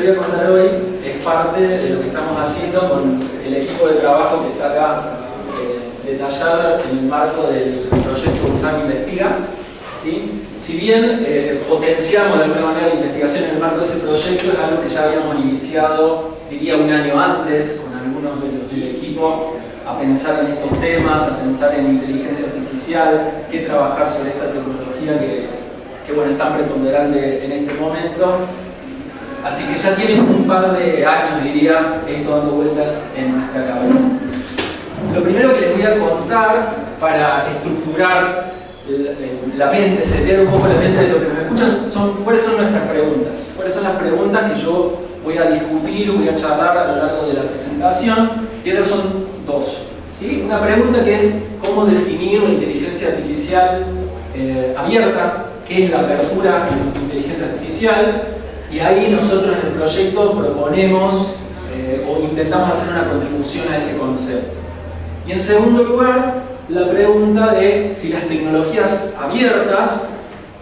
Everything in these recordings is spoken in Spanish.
voy a contar hoy es parte de lo que estamos haciendo con el equipo de trabajo que está acá detallado en el marco del proyecto UNSAM Investiga. ¿Sí? Si bien potenciamos de alguna manera la investigación en el marco de ese proyecto, es algo que ya habíamos iniciado, diría, un año antes, con algunos de los del equipo, a pensar en estos temas, a pensar en inteligencia artificial, qué trabajar sobre esta tecnología que bueno, es tan preponderante en este momento. Así que ya tienen un par de años, diría, esto dando vueltas en nuestra cabeza. Lo primero que les voy a contar para estructurar la mente, setear un poco la mente de lo que nos escuchan, son cuáles son nuestras preguntas. Cuáles son las preguntas que yo voy a discutir, voy a charlar a lo largo de la presentación. Y esas son dos. ¿Sí? Una pregunta que es cómo definir la inteligencia artificial abierta, qué es la apertura en inteligencia artificial. Y ahí nosotros en el proyecto proponemos o intentamos hacer una contribución a ese concepto. Y en segundo lugar, la pregunta de si las tecnologías abiertas,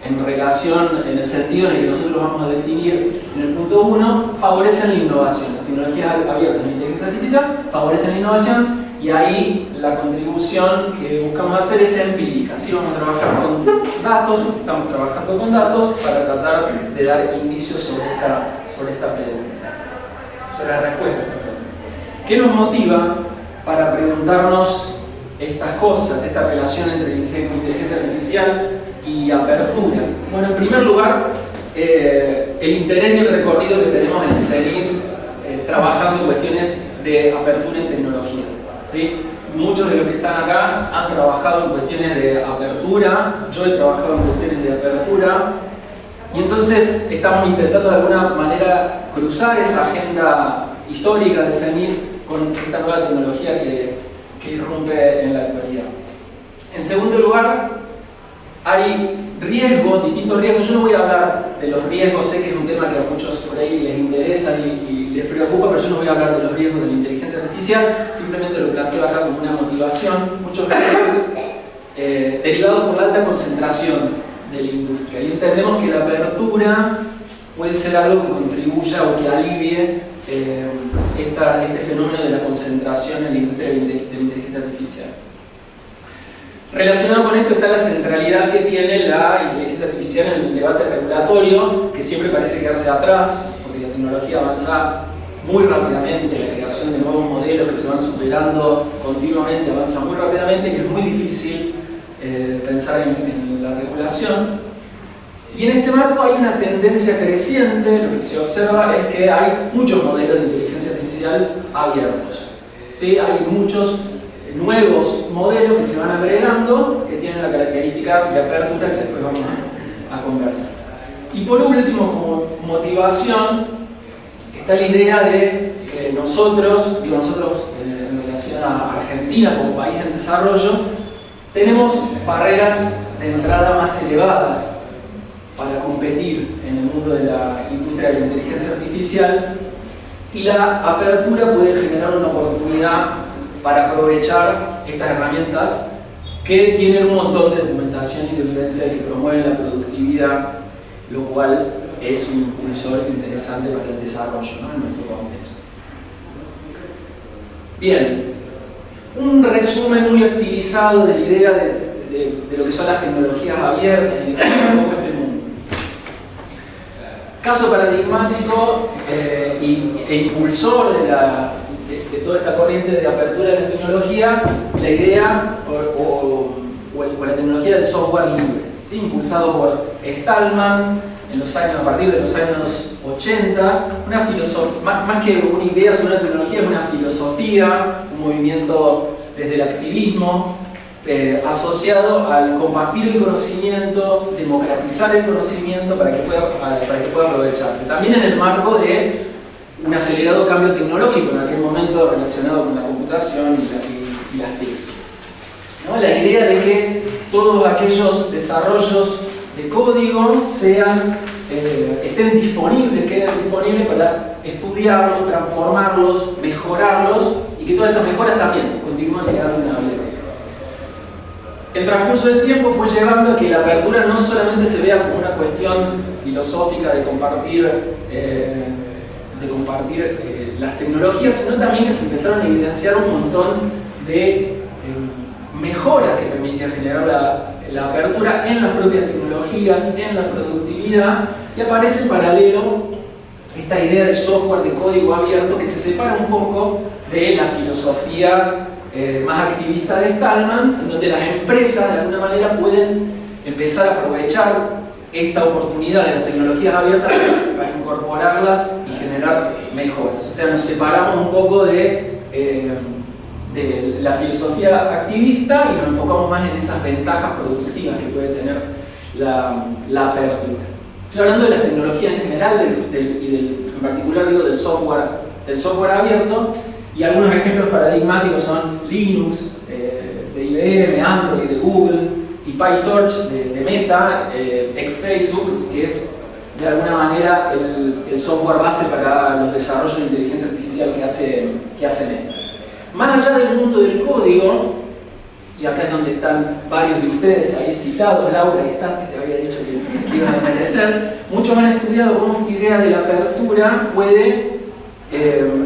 en relación, en el sentido en el que nosotros vamos a definir en el punto 1, favorecen la innovación. Las tecnologías abiertas en inteligencia artificial favorecen la innovación y ahí la contribución que buscamos hacer es empírica. ¿Sí? Vamos a trabajar con datos, estamos trabajando con datos para tratar de dar indicios sobre esta pregunta, sobre la respuesta a esta pregunta. ¿Qué nos motiva para preguntarnos estas cosas, esta relación entre inteligencia artificial y apertura? Bueno, en primer lugar, el interés y el recorrido que tenemos en seguir trabajando en cuestiones de apertura en tecnología. ¿Sí? Muchos de los que están acá han trabajado en cuestiones de apertura, yo he trabajado en cuestiones de apertura, y entonces estamos intentando de alguna manera cruzar esa agenda histórica de CENIT con esta nueva tecnología que irrumpe en la actualidad. En segundo lugar, hay riesgos, distintos riesgos. Yo no voy a hablar de los riesgos, sé que es un tema que a muchos por ahí les interesa y les preocupa, pero yo no voy a hablar de los riesgos de la inteligencia artificial, simplemente lo planteo acá como una motivación. Muchos riesgos derivados por la alta concentración de la industria. Y entendemos que la apertura puede ser algo que contribuya o que alivie este fenómeno de la concentración en la industria de la inteligencia artificial. Relacionado con esto está la centralidad que tiene la inteligencia artificial en el debate regulatorio, que siempre parece quedarse atrás, porque la tecnología avanza muy rápidamente, la creación de nuevos modelos que se van superando continuamente avanza muy rápidamente y es muy difícil pensar en la regulación. Y en este marco hay una tendencia creciente, lo que se observa es que hay muchos modelos de inteligencia artificial abiertos. ¿Sí? Hay muchos nuevos modelos que se van agregando que tienen la característica de apertura que después vamos a conversar. Y por último, como motivación, está la idea de que nosotros en relación a Argentina como país en desarrollo, tenemos barreras de entrada más elevadas para competir en el mundo de la industria de la inteligencia artificial, y la apertura puede generar una oportunidad para aprovechar estas herramientas que tienen un montón de documentación y de evidencia que promueven la productividad, lo cual es un impulsor interesante para el desarrollo, ¿no? En nuestro contexto. Bien, un resumen muy estilizado de la idea de lo que son las tecnologías abiertas y de cómo este mundo. Caso paradigmático e impulsor de toda esta corriente de apertura de la tecnología, la idea o la tecnología del software libre, ¿sí? Impulsado por Stallman a partir de los años 80, una filosofía, más que una idea sobre una tecnología, es una filosofía, un movimiento desde el activismo, asociado al compartir el conocimiento, democratizar el conocimiento para que pueda aprovecharse. También en el marco de un acelerado cambio tecnológico en aquel momento relacionado con la computación y las TICs. ¿No? La idea de que todos aquellos desarrollos de código estén disponibles, queden disponibles para estudiarlos, transformarlos, mejorarlos y que todas esas mejoras también continúen quedando en la vida. El transcurso del tiempo fue llevando a que la apertura no solamente se vea como una cuestión filosófica de compartir de compartir las tecnologías, sino también que se empezaron a evidenciar un montón de mejoras que permitían generar la apertura en las propias tecnologías, en la productividad, y aparece en paralelo esta idea de software de código abierto que se separa un poco de la filosofía más activista de Stallman, en donde las empresas de alguna manera pueden empezar a aprovechar esta oportunidad de las tecnologías abiertas para incorporarlas y generar mejoras. O sea, nos separamos un poco de la filosofía activista y nos enfocamos más en esas ventajas productivas que puede tener la apertura. Estoy hablando de las tecnologías en general en particular digo del software abierto, y algunos ejemplos paradigmáticos son Linux de IBM, Android de Google y PyTorch de Meta, ex Facebook, que es de alguna manera el software base para los desarrollos de inteligencia artificial que hace Meta. Más allá del mundo del código, y acá es donde están varios de ustedes ahí citados, Laura y Stas, que te había dicho que iban a aparecer, muchos han estudiado cómo esta idea de la apertura puede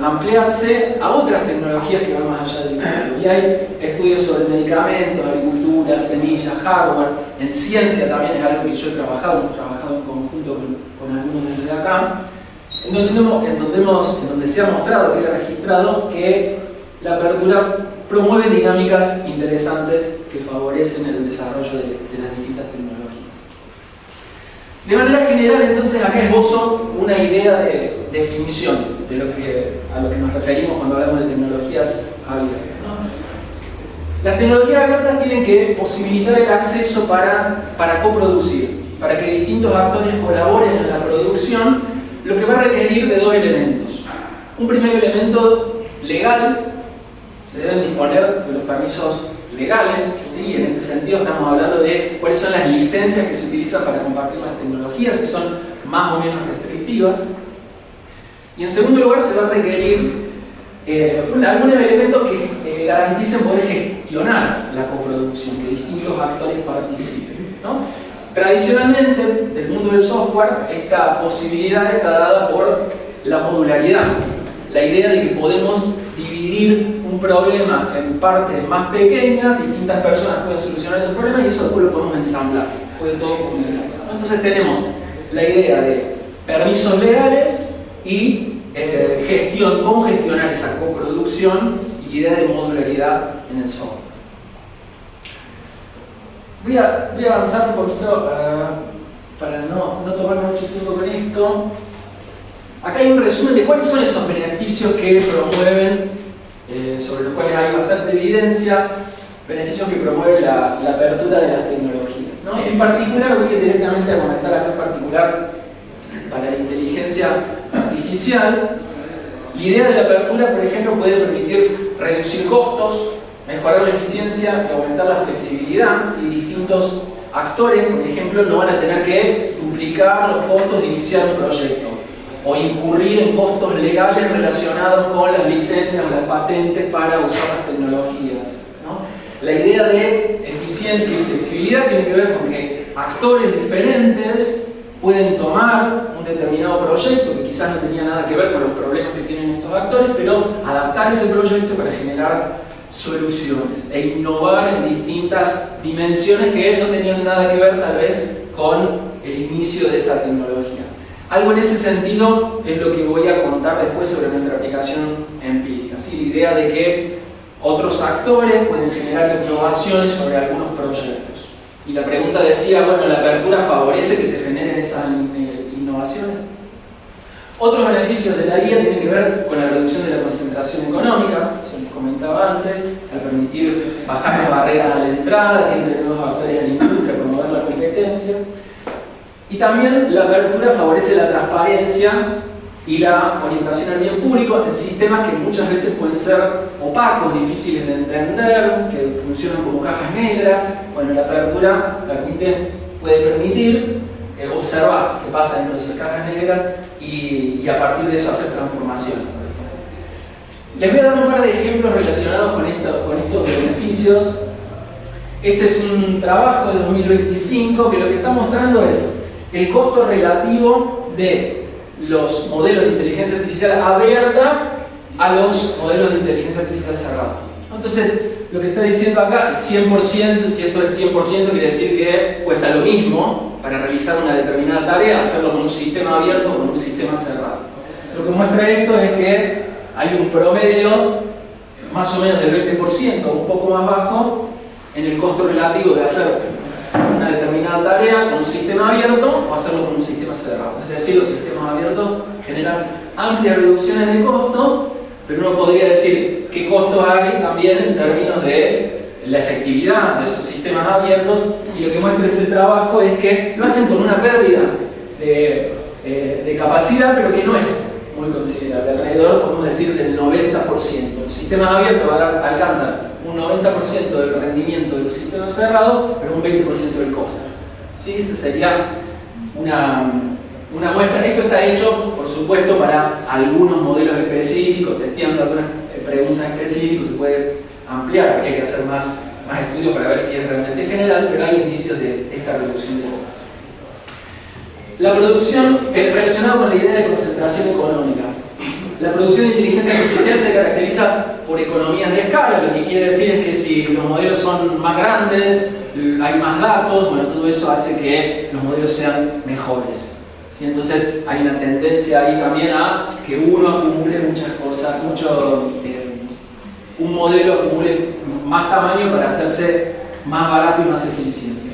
ampliarse a otras tecnologías que van más allá del código. Y hay estudios sobre medicamentos, agricultura, semillas, hardware, en ciencia también es algo que yo he trabajado, hemos trabajado en conjunto con algunos desde acá, en donde se ha mostrado, que ha registrado que la apertura promueve dinámicas interesantes que favorecen el desarrollo de las distintas tecnologías. De manera general, entonces, acá esbozo una idea de definición de a lo que nos referimos cuando hablamos de tecnologías abiertas, ¿no? Las tecnologías abiertas tienen que posibilitar el acceso para coproducir, para que distintos actores colaboren en la producción, lo que va a requerir de dos elementos. Un primer elemento legal. Se deben disponer de los permisos legales, ¿sí? En este sentido estamos hablando de cuáles son las licencias que se utilizan para compartir las tecnologías, que son más o menos restrictivas. Y en segundo lugar se va a requerir algunos elementos que garanticen poder gestionar la coproducción, que distintos actores participen, ¿no? Tradicionalmente, del mundo del software, esta posibilidad está dada por la modularidad, la idea de que podemos dividir un problema en partes más pequeñas, distintas personas pueden solucionar esos problemas y eso después lo podemos ensamblar, puede todo combinarse. Entonces tenemos la idea de permisos legales y cómo gestionar esa coproducción y idea de modularidad en el software. Voy a avanzar un poquito para no tomar mucho tiempo con esto. Acá hay un resumen de cuáles son esos beneficios que promueven, sobre los cuales hay bastante evidencia, beneficios que promueve la apertura de las tecnologías, ¿no? En particular, voy directamente a comentar acá en particular para la inteligencia artificial. La idea de la apertura, por ejemplo, puede permitir reducir costos, mejorar la eficiencia y aumentar la flexibilidad. Si distintos actores, por ejemplo, no van a tener que duplicar los costos de iniciar un proyecto o incurrir en costos legales relacionados con las licencias o las patentes para usar las tecnologías, ¿no? La idea de eficiencia y flexibilidad tiene que ver con que actores diferentes pueden tomar un determinado proyecto que quizás no tenía nada que ver con los problemas que tienen estos actores, pero adaptar ese proyecto para generar soluciones e innovar en distintas dimensiones que no tenían nada que ver tal vez con el inicio de esa tecnología. Algo en ese sentido es lo que voy a contar después sobre nuestra aplicación empírica, ¿sí? La idea de que otros actores pueden generar innovaciones sobre algunos proyectos. Y la pregunta decía, bueno, ¿la apertura favorece que se generen esas innovaciones? Otros beneficios de la guía tienen que ver con la reducción de la concentración económica, se les comentaba antes, al permitir bajar las barreras a la entrada, que entren nuevos actores en la industria, promover la competencia. Y también la apertura favorece la transparencia y la orientación al bien público en sistemas que muchas veces pueden ser opacos, difíciles de entender, que funcionan como cajas negras. Bueno, la apertura puede permitir observar qué pasa dentro de esas cajas negras y a partir de eso hacer transformaciones. Les voy a dar un par de ejemplos relacionados con estos beneficios. Este es un trabajo de 2025 que lo que está mostrando es el costo relativo de los modelos de inteligencia artificial abierta a los modelos de inteligencia artificial cerrada. Entonces, lo que está diciendo acá, el 100%, si esto es 100%, quiere decir que cuesta lo mismo para realizar una determinada tarea, hacerlo con un sistema abierto o con un sistema cerrado. Lo que muestra esto es que hay un promedio más o menos del 20%, un poco más bajo, en el costo relativo de hacer una determinada tarea con un sistema abierto o hacerlo con un sistema cerrado. Es decir, los sistemas abiertos generan amplias reducciones de costo, pero uno podría decir qué costos hay también en términos de la efectividad de esos sistemas abiertos, y lo que muestra este trabajo es que lo hacen con una pérdida de capacidad, pero que no es muy considerable, alrededor, podemos decir, del 90%. Los sistemas abiertos alcanzan un 90% del rendimiento de los sistemas cerrados, pero un 20% del costo. ¿Sí? Esa sería una muestra. Esto está hecho, por supuesto, para algunos modelos específicos, testeando algunas preguntas específicas, se puede ampliar, habría que hacer más estudios para ver si es realmente general, pero hay indicios de esta reducción de costo. La producción, relacionada con la idea de concentración económica. La producción de inteligencia artificial se caracteriza por economías de escala, lo que quiere decir es que si los modelos son más grandes, hay más datos, bueno, todo eso hace que los modelos sean mejores. ¿Sí? Entonces hay una tendencia ahí también a que uno acumule muchas cosas, un modelo acumule más tamaño para hacerse más barato y más eficiente.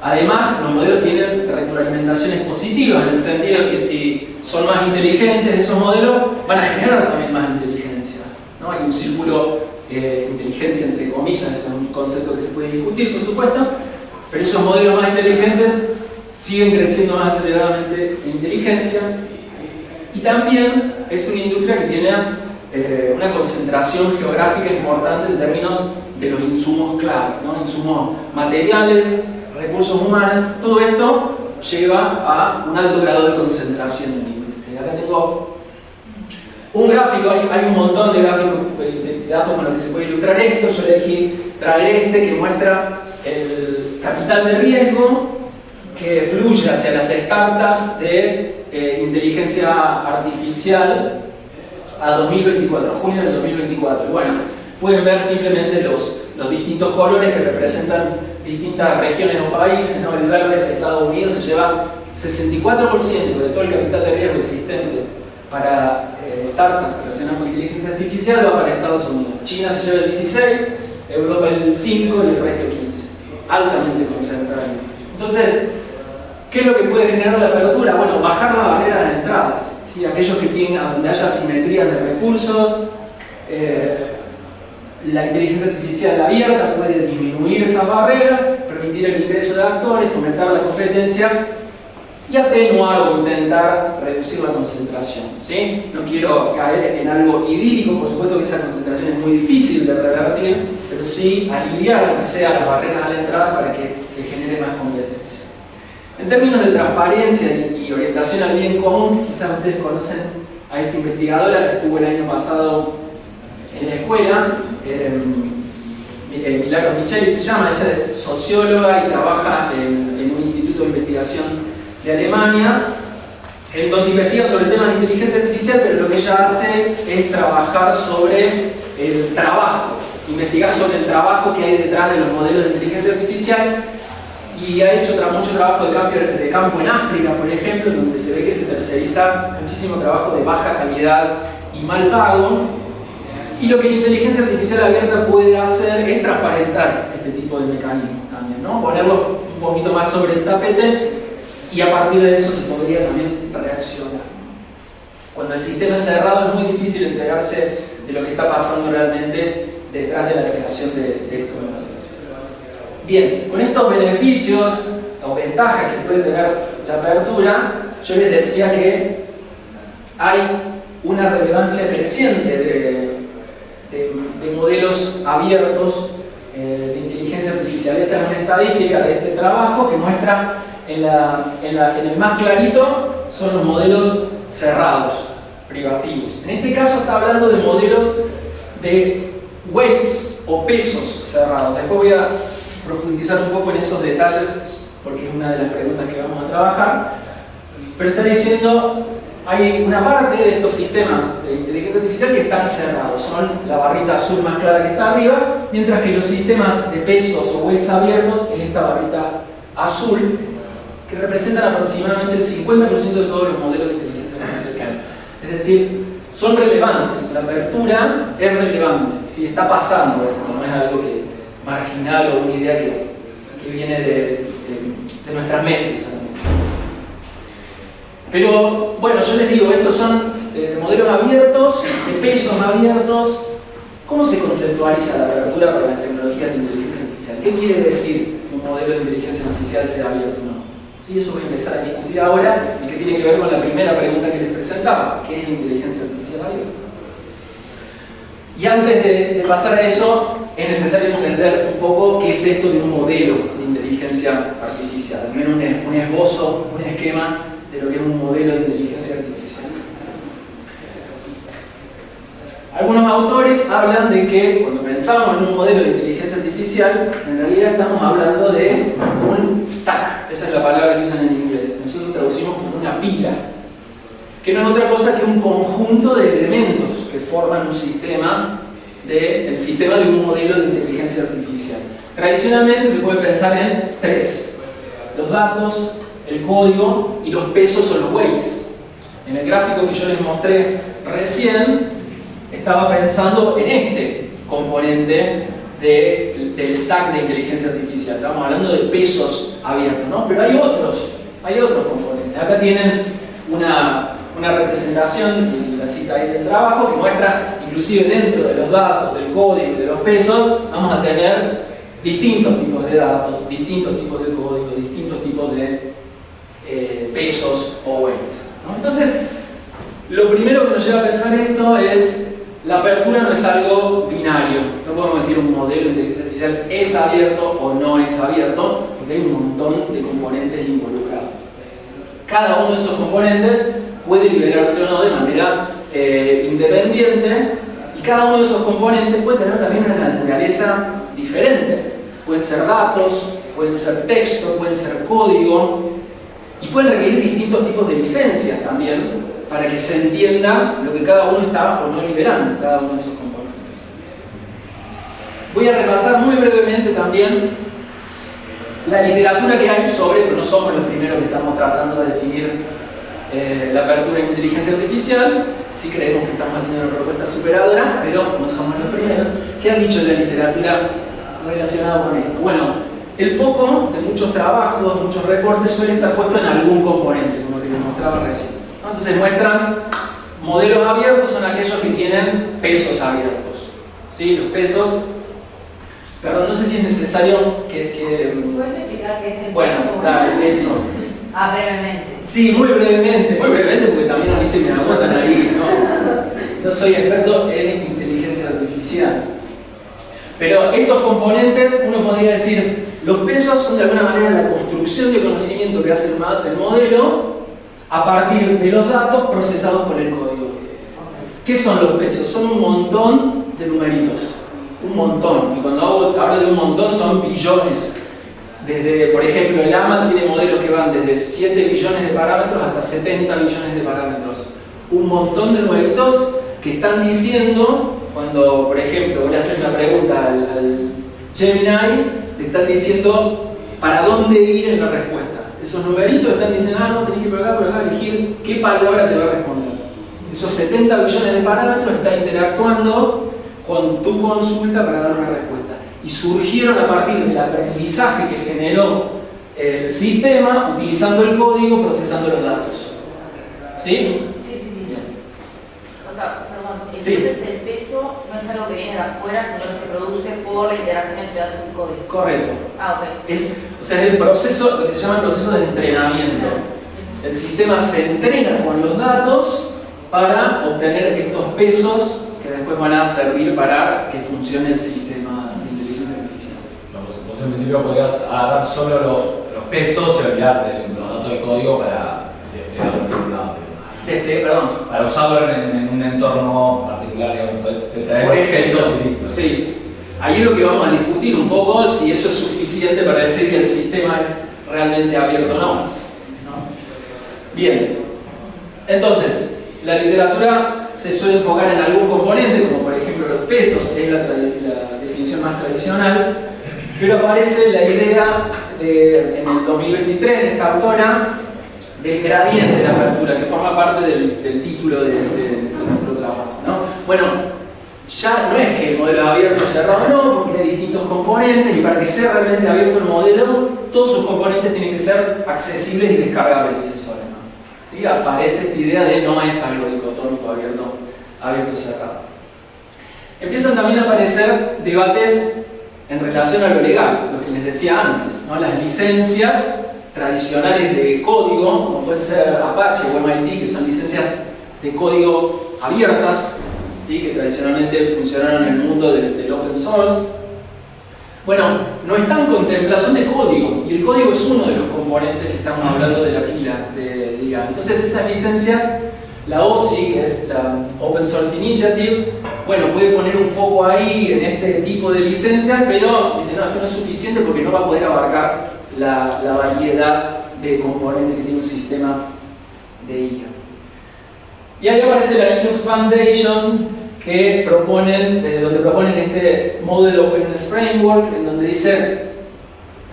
Además, los modelos tienen retroalimentaciones positivas, en el sentido de que si son más inteligentes esos modelos, van a generar también más inteligencia, ¿no? Hay un círculo de inteligencia entre comillas, eso es un concepto que se puede discutir, por supuesto, pero esos modelos más inteligentes siguen creciendo más aceleradamente en inteligencia, y también es una industria que tiene una concentración geográfica importante en términos de los insumos clave, ¿no? Insumos materiales, recursos humanos, todo esto lleva a un alto grado de concentración en la industria. Acá tengo un gráfico, hay un montón de gráficos de datos con los que se puede ilustrar esto. Yo elegí traer este que muestra el capital de riesgo que fluye hacia las startups de inteligencia artificial a 2024, junio del 2024. Y bueno, pueden ver simplemente los distintos colores que representan distintas regiones o países, ¿no? El verde es Estados Unidos, se lleva 64% de todo el capital de riesgo existente para startups relacionadas con inteligencia artificial, va para Estados Unidos. China se lleva el 16%, Europa el 5% y el resto el 15%. Altamente concentrado. Entonces, ¿qué es lo que puede generar la apertura? Bueno, bajar las barreras de entradas. ¿Sí? Aquellos que tienen, donde haya asimetrías de recursos, la inteligencia artificial abierta puede disminuir esas barreras, permitir el ingreso de actores, fomentar la competencia y atenuar o intentar reducir la concentración. ¿Sí? No quiero caer en algo idílico, por supuesto que esa concentración es muy difícil de revertir, pero sí aliviar lo que sea las barreras a la entrada para que se genere más competencia. En términos de transparencia y orientación al bien común, quizás ustedes conocen a esta investigadora que estuvo el año pasado en la escuela, Milagros Micheli se llama, ella es socióloga y trabaja en un instituto de investigación de Alemania, en donde investiga sobre temas de inteligencia artificial, pero lo que ella hace es trabajar sobre el trabajo, investigar sobre el trabajo que hay detrás de los modelos de inteligencia artificial, y ha hecho mucho trabajo de campo en África, por ejemplo, donde se ve que se terceriza muchísimo trabajo de baja calidad y mal pago. Y lo que la inteligencia artificial abierta puede hacer es transparentar este tipo de mecanismos también, ¿no? Ponerlo un poquito más sobre el tapete, y a partir de eso se podría también reaccionar. Cuando el sistema es cerrado es muy difícil enterarse de lo que está pasando realmente detrás de la creación de estos modelos. Bien, con estos beneficios o ventajas que puede tener la apertura, yo les decía que hay una relevancia creciente de modelos abiertos de inteligencia artificial. Esta es una estadística de este trabajo que muestra en el más clarito son los modelos cerrados, privativos. En este caso está hablando de modelos de weights o pesos cerrados. Después voy a profundizar un poco en esos detalles porque es una de las preguntas que vamos a trabajar. Pero está diciendo, hay una parte de estos sistemas de inteligencia artificial que están cerrados, son la barrita azul más clara que está arriba, mientras que los sistemas de pesos o weights abiertos es esta barrita azul, que representan aproximadamente el 50% de todos los modelos de inteligencia artificial que hay. Es decir, son relevantes, la apertura es relevante, ¿sí? Está pasando esto, no es algo que marginal o una idea que viene de nuestras mentes solamente. Pero bueno, yo les digo, estos son modelos abiertos, de pesos abiertos. ¿Cómo se conceptualiza la apertura para las tecnologías de inteligencia artificial? ¿Qué quiere decir que un modelo de inteligencia artificial sea abierto o no? ¿Sí? Eso voy a empezar a discutir ahora y que tiene que ver con la primera pregunta que les presentaba, ¿qué es la inteligencia artificial abierta? Y antes de pasar a eso, es necesario entender un poco qué es esto de un modelo de inteligencia artificial, al menos un esbozo, un esquema de lo que es un modelo de inteligencia artificial. Algunos autores hablan de que cuando pensamos en un modelo de inteligencia artificial, en realidad estamos hablando de un stack, esa es la palabra que usan en inglés. Nosotros traducimos como una pila, que no es otra cosa que un conjunto de elementos que forman un sistema, el sistema de un modelo de inteligencia artificial. Tradicionalmente se puede pensar en tres: los datos, el código y los pesos o los weights. En el gráfico que yo les mostré recién, estaba pensando en este componente del stack de inteligencia artificial. Estamos hablando de pesos abiertos, ¿no? Pero hay otros componentes. Acá tienen una representación, y la cita ahí del trabajo, que muestra, inclusive dentro de los datos, del código y de los pesos, vamos a tener distintos tipos de datos, distintos tipos de código, distintos tipos de pesos o weights, ¿no? Entonces, lo primero que nos lleva a pensar esto es: la apertura no es algo binario. No podemos decir un modelo de inteligencia artificial es abierto o no es abierto, porque hay un montón de componentes involucrados. Cada uno de esos componentes puede liberarse o no de manera independiente, y cada uno de esos componentes puede tener también una naturaleza diferente. Pueden ser datos, pueden ser texto, pueden ser código, y pueden requerir distintos tipos de licencias también, para que se entienda lo que cada uno está o no liberando, cada uno de esos componentes. Voy a repasar muy brevemente también la literatura que hay sobre, pero no somos los primeros que estamos tratando de definir la apertura en inteligencia artificial. Sí creemos que estamos haciendo una propuesta superadora, pero no somos los primeros. ¿Qué han dicho en la literatura relacionada con esto? Bueno, el foco de muchos trabajos, muchos reportes suele estar puesto en algún componente, como que les mostraba recién. Entonces muestran modelos abiertos, son aquellos que tienen pesos abiertos. ¿Sí? Los pesos. Perdón, no sé si es necesario que ¿Puedes explicar qué es el peso? Bueno, dale, peso. Brevemente. Sí, muy brevemente, porque también a mí se me agotan ahí, ¿no? No soy experto en inteligencia artificial. Pero estos componentes, uno podría decir, los pesos son de alguna manera la construcción de conocimiento que hace el modelo a partir de los datos procesados por el código. ¿Qué son los pesos? Son un montón de numeritos. Un montón. Y cuando hablo de un montón son billones. Desde, por ejemplo, el AMA tiene modelos que van desde 7 billones de parámetros hasta 70 billones de parámetros. Un montón de numeritos que están diciendo, cuando, por ejemplo, voy a hacer una pregunta al Gemini, le están diciendo para dónde ir en la respuesta. Esos numeritos están diciendo, no, tenés que ir por acá, elegir qué palabra te va a responder. Esos 70 billones de parámetros están interactuando con tu consulta para dar una respuesta. Y surgieron a partir del aprendizaje que generó el sistema, utilizando el código, procesando los datos. ¿Sí? Sí. Bien. O sea, perdón, Sí. entonces el peso no es algo que viene de afuera, sino que se produce por la interacción entre datos y código. Correcto. Ok. Es el proceso, lo que se llama el proceso de entrenamiento. El sistema se entrena con los datos para obtener estos pesos que después van a servir para que funcione el sistema de inteligencia artificial. Vos en principio podrías agarrar solo los pesos y olvidarte los datos de código para desplegarlo en ningún lado. Para usarlo en un entorno particular, digamos, te traes los pesos y listo. Sí. Ahí es lo que vamos a discutir un poco, si eso es suficiente para decir que el sistema es realmente abierto o no. Bien. Entonces, la literatura se suele enfocar en algún componente, como por ejemplo los pesos, es la definición más tradicional, pero aparece la idea en el 2023 de esta autora del gradiente de apertura, que forma parte del título de nuestro trabajo, ¿no? Bueno, ya no es que el modelo es abierto o cerrado, no, porque hay distintos componentes y para que sea realmente abierto el modelo, todos sus componentes tienen que ser accesibles y descargables, dice Solema. ¿Sí? Aparece esta idea de no es algo dicotómico abierto y cerrado. Empiezan también a aparecer debates en relación a lo legal, lo que les decía antes, ¿no? Las licencias tradicionales de código, como puede ser Apache o MIT, que son licencias de código abiertas, ¿sí? Que tradicionalmente funcionaron en el mundo del open source. Bueno, no están contempladas, son de código, y el código es uno de los componentes que estamos hablando de la pila de IAM. Entonces esas licencias, la OSI, que es la Open Source Initiative, bueno, puede poner un foco ahí en este tipo de licencias, pero dice, no, esto no es suficiente porque no va a poder abarcar la variedad de componentes que tiene un sistema de IA. Y ahí aparece la Linux Foundation, que proponen, desde donde proponen este Model Openness Framework, en donde dice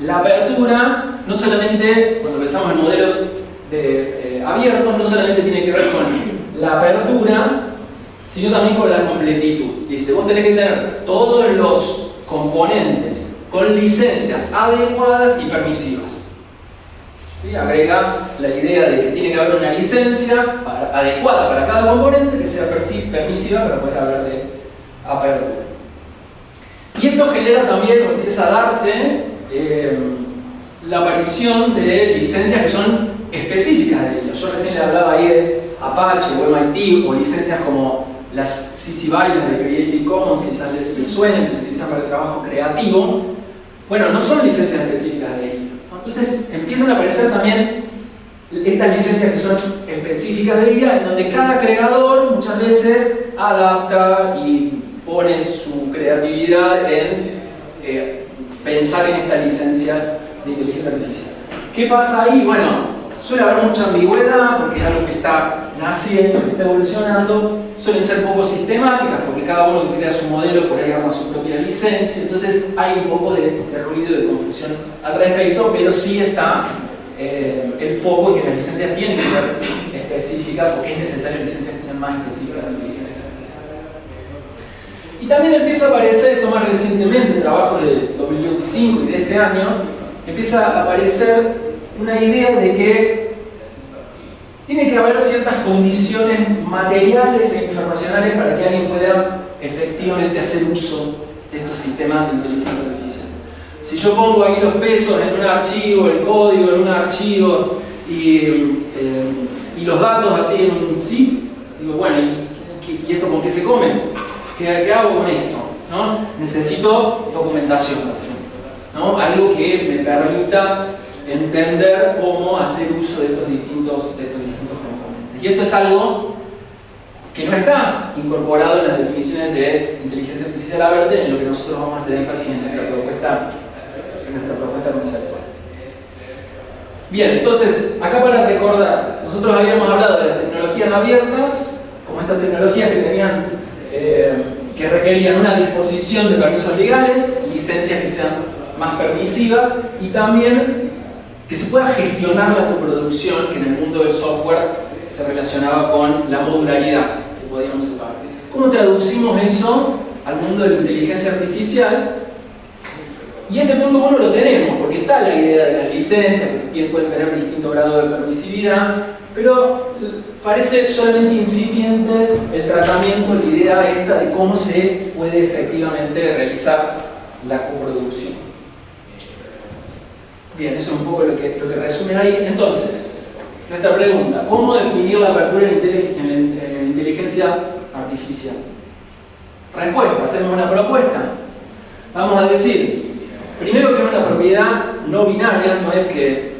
la apertura, no solamente, cuando pensamos en modelos abiertos, no solamente tiene que ver con la apertura, sino también con la completitud. Dice, vos tenés que tener todos los componentes con licencias adecuadas y permisivas. ¿Sí? Agrega la idea de que tiene que haber una licencia adecuada para cada componente que sea permisiva para poder hablar de apertura. Y esto genera también, o empieza a darse, la aparición de licencias que son específicas de ellos. Yo recién le hablaba ahí de Apache o MIT, o licencias como las CC BY, las de Creative Commons, que quizás les suenen, que se utilizan para el trabajo creativo. Bueno, no son licencias específicas de ellos. Entonces empiezan a aparecer también estas licencias que son específicas de IA, en donde cada creador muchas veces adapta y pone su creatividad en pensar en esta licencia de inteligencia artificial. ¿Qué pasa ahí? Bueno, suele haber mucha ambigüedad porque es algo que está naciendo, que está evolucionando, suelen ser poco sistemáticas porque cada uno que crea su modelo por ahí arma su propia licencia, entonces hay un poco de ruido y de confusión al respecto, pero sí está el foco en que las licencias tienen que ser específicas o que es necesario licencias que sean más específicas de la inteligencia artificial. Y también empieza a aparecer, esto más recientemente, trabajos de 2025 y de este año, empieza a aparecer una idea de que tiene que haber ciertas condiciones materiales e informacionales para que alguien pueda efectivamente hacer uso de estos sistemas de inteligencia artificial. Si yo pongo ahí los pesos en un archivo, el código en un archivo y los datos así en un zip, digo, bueno, ¿y esto con qué se come? ¿Qué hago con esto? ¿No? Necesito documentación, ¿no? Algo que me permita entender cómo hacer uso de estos distintos componentes. Y esto es algo que no está incorporado en las definiciones de inteligencia artificial abierta, en lo que nosotros vamos a hacer énfasis en nuestra propuesta conceptual. Bien, entonces, acá para recordar, nosotros habíamos hablado de las tecnologías abiertas, como estas tecnologías que tenían, que requerían una disposición de permisos legales, licencias que sean más permisivas y también que se pueda gestionar la coproducción, que en el mundo del software se relacionaba con la modularidad que podíamos separar. ¿Cómo traducimos eso al mundo de la inteligencia artificial? Y este punto 1 lo tenemos, porque está la idea de las licencias, que pueden tener distinto grado de permisividad, pero parece solamente incipiente el tratamiento, la idea esta de cómo se puede efectivamente realizar la coproducción. Bien, eso es un poco lo que resume ahí. Entonces, nuestra pregunta, ¿cómo definir la apertura en inteligencia artificial? Respuesta, hacemos una propuesta. Vamos a decir, primero que es una propiedad no binaria, no es que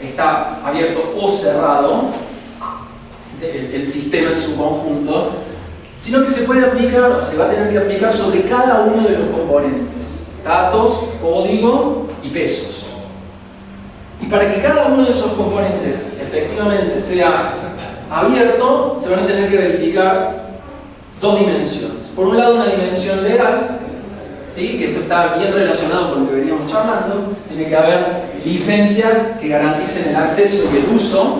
está abierto o cerrado el sistema en su conjunto, sino que se puede aplicar, o se va a tener que aplicar sobre cada uno de los componentes, datos, código y pesos. Y para que cada uno de esos componentes efectivamente sea abierto se van a tener que verificar dos dimensiones. Por un lado, una dimensión legal, ¿sí? Que esto está bien relacionado con lo que veníamos charlando. Tiene que haber licencias que garanticen el acceso y el uso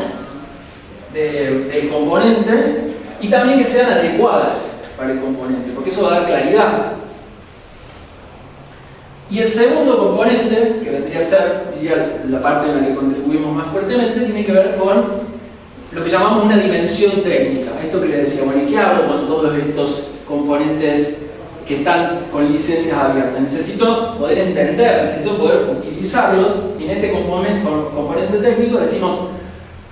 del componente y también que sean adecuadas para el componente, porque eso va a dar claridad. Y el segundo componente, que vendría a ser, diría, la parte en la que contribuimos más fuertemente, tiene que ver con lo que llamamos una dimensión técnica. Esto que les decía, bueno, ¿y qué hago con todos estos componentes que están con licencias abiertas? Necesito poder entender, necesito poder utilizarlos, y en este componente técnico decimos,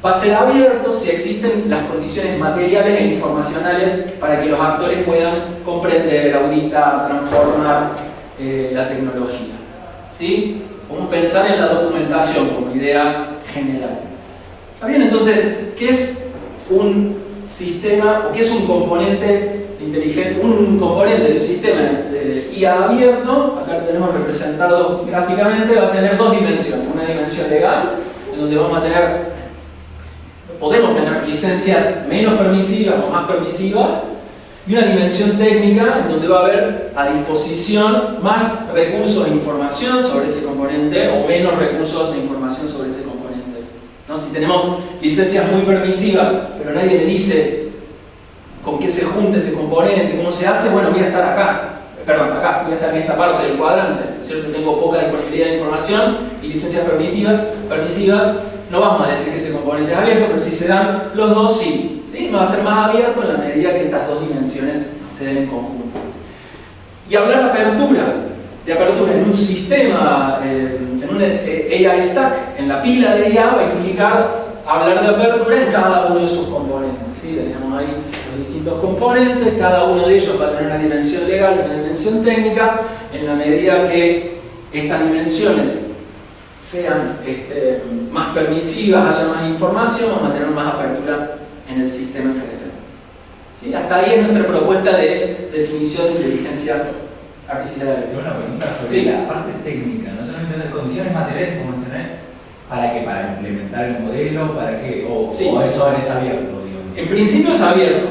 va a ser abierto si existen las condiciones materiales e informacionales para que los actores puedan comprender, auditar, transformar la tecnología. ¿Sí? Podemos pensar en la documentación como idea general. ¿Está bien? Entonces, ¿qué es un sistema o qué es un componente inteligente? Un componente de un sistema de IA abierto, acá lo tenemos representado gráficamente, va a tener dos dimensiones. Una dimensión legal, en donde podemos tener licencias menos permisivas o más permisivas, y una dimensión técnica en donde va a haber a disposición más recursos e información sobre ese componente o menos recursos e información sobre ese componente, ¿no? Si tenemos licencias muy permisivas, pero nadie me dice con qué se junta ese componente, cómo se hace, bueno, voy a estar acá. Acá, voy a estar en esta parte del cuadrante, ¿no es cierto? Tengo poca disponibilidad de información y licencias permisivas, no vamos a decir que ese componente es abierto, pero si se dan los dos, sí. ¿Sí? Va a ser más abierto en la medida que estas dos dimensiones se den en conjunto. Y hablar de apertura en un sistema, en un AI stack, en la pila de IA, va a implicar hablar de apertura en cada uno de sus componentes. ¿Sí? Tenemos ahí los distintos componentes, cada uno de ellos va a tener una dimensión legal, una dimensión técnica, en la medida que estas dimensiones sean más permisivas, haya más información, vamos a tener más apertura en el sistema en general. ¿Sí? Hasta ahí es nuestra propuesta de definición de inteligencia artificial. Una pregunta sobre sí. La parte técnica, no solamente las condiciones materiales, como mencioné, ¿para qué? ¿Para implementar el modelo? ¿Para qué? Sí. ¿O eso es abierto? Digamos? En principio es abierto.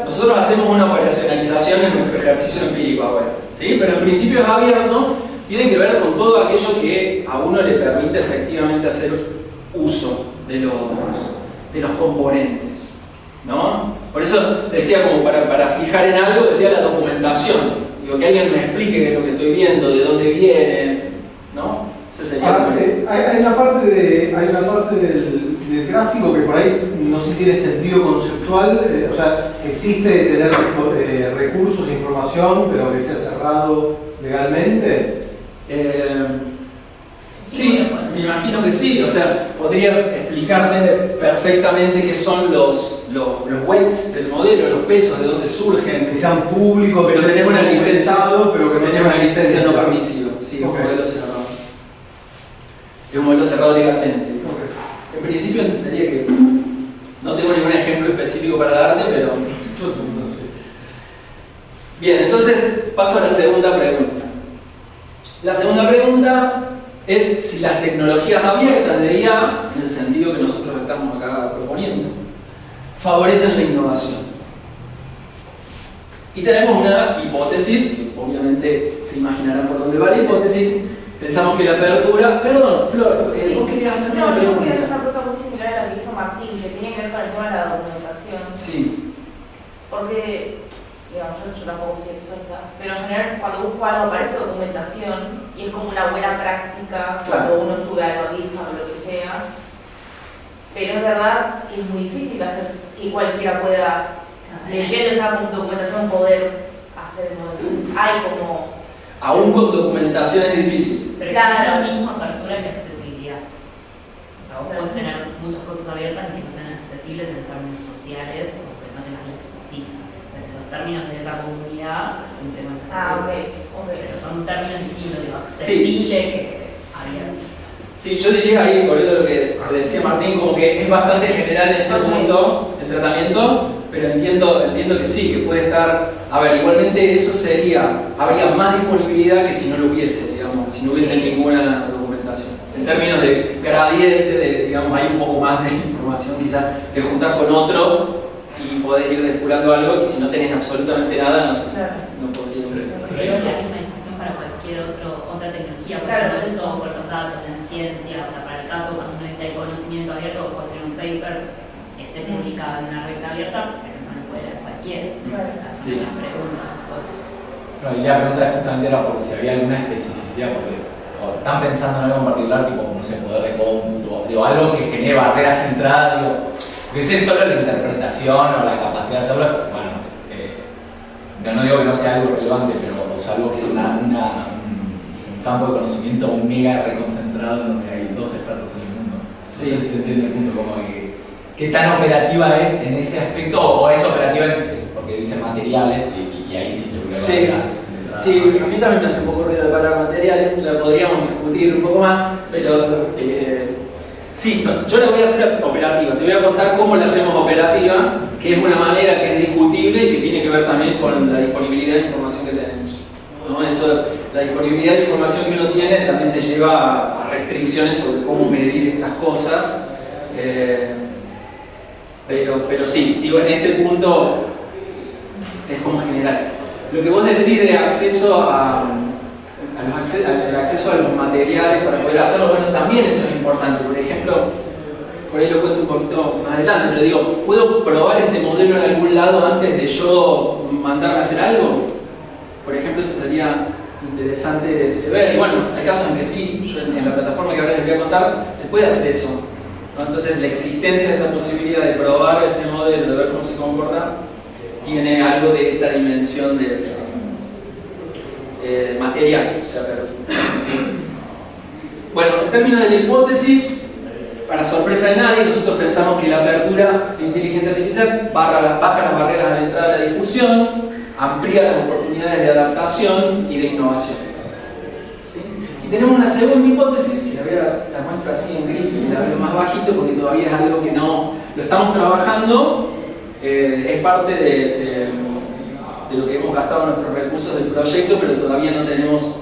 Nosotros hacemos una operacionalización en nuestro ejercicio empírico ahora, ¿sí? Pero en principio es abierto, tiene que ver con todo aquello que a uno le permite efectivamente hacer uso de los componentes, ¿no? Por eso decía, como para fijar en algo, decía la documentación. Digo, que alguien me explique qué es lo que estoy viendo, de dónde viene, ¿no? Ese sería hay una parte del gráfico que por ahí no sé si tiene sentido conceptual, o sea, existe tener recursos e información, pero que sea cerrado legalmente. Sí, me imagino que sí, o sea, podría explicarte perfectamente qué son los weights del modelo, los pesos, de dónde surgen. Que sean públicos, pero tenés una licencia, pero que tenés una licencia no permisiva. Sí, okay. Un modelo cerrado. Es un modelo cerrado legalmente. Okay. En principio entendería que no tengo ningún ejemplo específico para darte, pero... Bien, entonces paso a la segunda pregunta. La segunda pregunta es si las tecnologías abiertas de IA, en el sentido que nosotros estamos acá proponiendo, favorecen la innovación. Y tenemos una hipótesis, que obviamente se imaginarán por dónde va la hipótesis. Pensamos que la apertura... Perdón, Flor, vos querías hacerme una pregunta. Yo quería hacer una pregunta muy similar a la que hizo Martín, que tiene que ver con el tema de la documentación. Sí. Porque, digamos, yo tampoco soy experta, pero en general cuando busco algo aparece documentación y es como una buena práctica cuando uno sube algo a GitHub o lo que sea. Pero es verdad que es muy difícil hacer que cualquiera pueda, leyendo esa documentación, poder hacer el modelo. Entonces hay como... Aún con documentación es difícil. Pero claro, lo mismo apertura que accesibilidad. O sea, vos podés tener muchas cosas abiertas que no sean accesibles en términos sociales o que no tengas la expertise. Pero los términos de esa comunidad, un tema de pero son términos distintos, digo, accesible que abierto. Sí, yo diría ahí, volviendo a lo que decía Martín, como que es bastante general en este punto el tratamiento, pero entiendo que sí, que puede estar... A ver, igualmente eso habría más disponibilidad que si no lo hubiese, digamos, si no hubiese ninguna documentación. En términos de gradiente, digamos, hay un poco más de información. información, quizás te juntás con otro y podés ir depurando algo, y si no tenés absolutamente nada, no sé, no podría. Pero es la misma discusión para cualquier otra tecnología, por ejemplo, el software, los datos, en ciencia, o sea, para el caso cuando uno dice hay conocimiento abierto, o puede tener un paper que esté publicado en una revista abierta, pero no lo puede leer cualquiera. Esa es una pregunta. No, y la pregunta es justamente era por si había alguna especificidad, porque o están pensando en algo en particular, tipo, no sé, poder de cómputo, digo, algo que genere barreras de entrada, digo, porque si es solo la interpretación o la capacidad de hacerlo, bueno, no digo que no sea algo relevante, pero o sea, algo que sea un campo de conocimiento mega reconcentrado en donde hay 2 expertos en el mundo. No sé si se entiende el punto, como que qué tan operativa es en ese aspecto, o es operativa porque dice materiales, y ahí sí se vuelve Sí, a mí también me hace un poco ruido la palabra materiales, la podríamos discutir un poco más, pero sí, no, yo la voy a hacer operativa, te voy a contar cómo la hacemos operativa, que es una manera que es discutible y que tiene que ver también con la disponibilidad de información que tenemos, ¿no? Eso, la disponibilidad de información que uno tiene también te lleva a restricciones sobre cómo medir estas cosas, pero sí, digo, en este punto es como general. Lo que vos decís de acceso el acceso a los materiales para poder hacerlo, bueno, también eso es importante. Por ejemplo, por ahí lo cuento un poquito más adelante, pero digo, ¿puedo probar este modelo en algún lado antes de yo mandarme a hacer algo? Por ejemplo, eso sería interesante de ver. Y bueno, hay casos en que sí, yo en la plataforma que ahora les voy a contar, se puede hacer eso, ¿no? Entonces, la existencia de esa posibilidad de probar ese modelo, de ver cómo se comporta, tiene algo de esta dimensión de material. Bueno, en términos de la hipótesis, para sorpresa de nadie, nosotros pensamos que la apertura de inteligencia artificial baja las barreras a la entrada de la difusión, amplía las oportunidades de adaptación y de innovación. ¿Sí? Y tenemos una segunda hipótesis, que la muestro así en gris y la veo más bajito porque todavía es algo que no lo estamos trabajando. Es parte de lo que hemos gastado nuestros recursos del proyecto, pero todavía no tenemos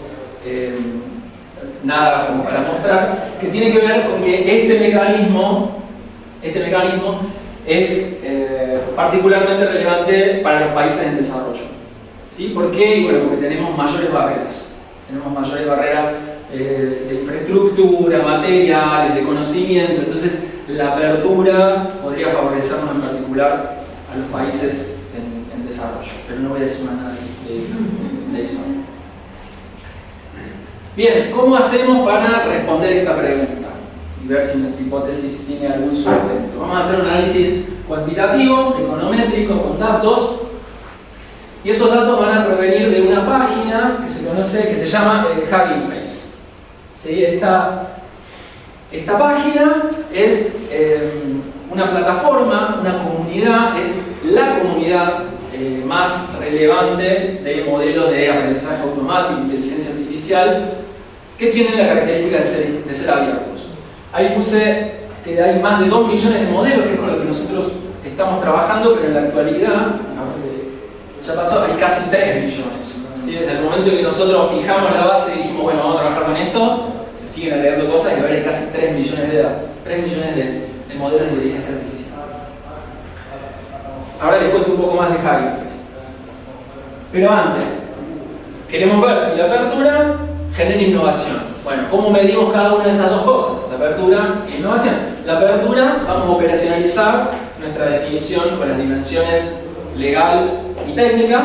nada como para mostrar, que tiene que ver con que este mecanismo es particularmente relevante para los países en desarrollo. ¿Sí? ¿Por qué? Y bueno, porque tenemos mayores barreras. Tenemos mayores barreras de infraestructura, materiales, de conocimiento. Entonces, la apertura podría favorecernos en particular a los países en desarrollo, pero no voy a decir más nada de eso. Bien, ¿cómo hacemos para responder esta pregunta? Y ver si nuestra hipótesis tiene algún sustento. Vamos a hacer un análisis cuantitativo, econométrico, con datos, y esos datos van a provenir de una página que se conoce, que se llama Hugging Face. ¿Sí? Esta página es una plataforma, una comunidad, es la comunidad más relevante de modelos de aprendizaje automático, inteligencia artificial, que tienen la característica de ser abiertos. Ahí puse que hay más de 2 millones de modelos, que es con lo que nosotros estamos trabajando, pero en la actualidad, ya pasó, hay casi 3 millones. ¿Sí? Desde el momento en que nosotros fijamos la base y dijimos, bueno, vamos a trabajar con esto, se siguen agregando cosas y ahora hay casi 3 millones de datos, 3 millones de modelos de inteligencia artificial. Ahora les cuento un poco más de Hugging Face. Pero antes, queremos ver si la apertura genera innovación. Bueno, ¿cómo medimos cada una de esas dos cosas? La apertura y la innovación. La apertura, vamos a operacionalizar nuestra definición con las dimensiones legal y técnica.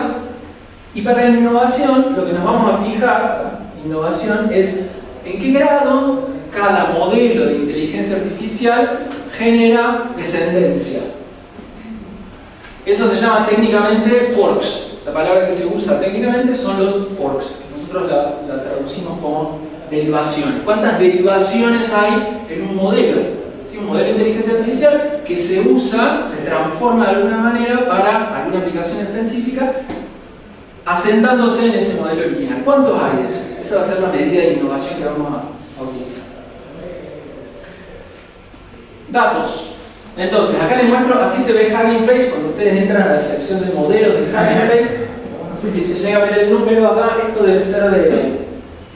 Y para la innovación, lo que nos vamos a fijar, innovación, es en qué grado cada modelo de inteligencia artificial genera descendencia. Eso se llama técnicamente forks. La palabra que se usa técnicamente son los forks. Nosotros la traducimos como derivaciones. ¿Cuántas derivaciones hay en un modelo? ¿Sí? Un modelo de inteligencia artificial que se usa, se transforma de alguna manera para alguna aplicación específica, asentándose en ese modelo original. ¿Cuántos hay de esos? Esa va a ser la medida de innovación que vamos a utilizar. Datos. Entonces, acá les muestro, así se ve Hugging Face cuando ustedes entran a la sección de modelos de Hugging Face. No sé si se llega a ver el número acá, esto debe ser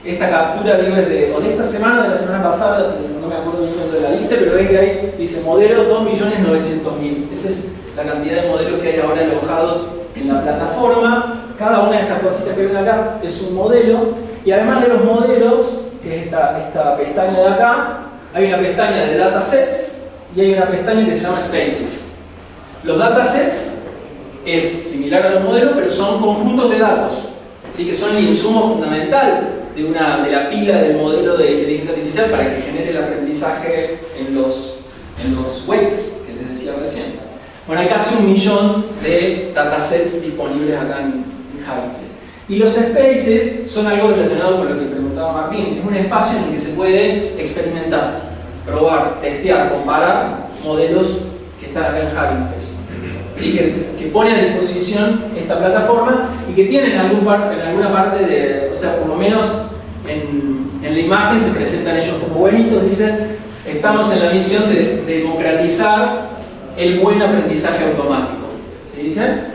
Esta captura digo, es de esta semana o de la semana pasada, no me acuerdo bien cuándo la dice, pero ven que ahí dice modelo 2.900.000. Esa es la cantidad de modelos que hay ahora alojados en la plataforma. Cada una de estas cositas que ven acá es un modelo, y además de los modelos, que es esta pestaña de acá, hay una pestaña de datasets y hay una pestaña que se llama spaces. Los datasets es similar a los modelos, pero son conjuntos de datos, ¿sí? Que son el insumo fundamental de la pila del modelo de inteligencia artificial para que genere el aprendizaje en los weights que les decía recién. Bueno, hay casi 1 millón de datasets disponibles acá en Hugging Face. Y los spaces son algo relacionado con lo que preguntaba Martín. Es un espacio en el que se puede experimentar, probar, testear, comparar modelos que están acá en Hugging Face. ¿Sí? Que pone a disposición esta plataforma y que tiene en alguna parte de, o sea, por lo menos en la imagen se presentan ellos como buenitos, dicen, estamos en la misión de democratizar el buen aprendizaje automático. ¿Sí? Dicen,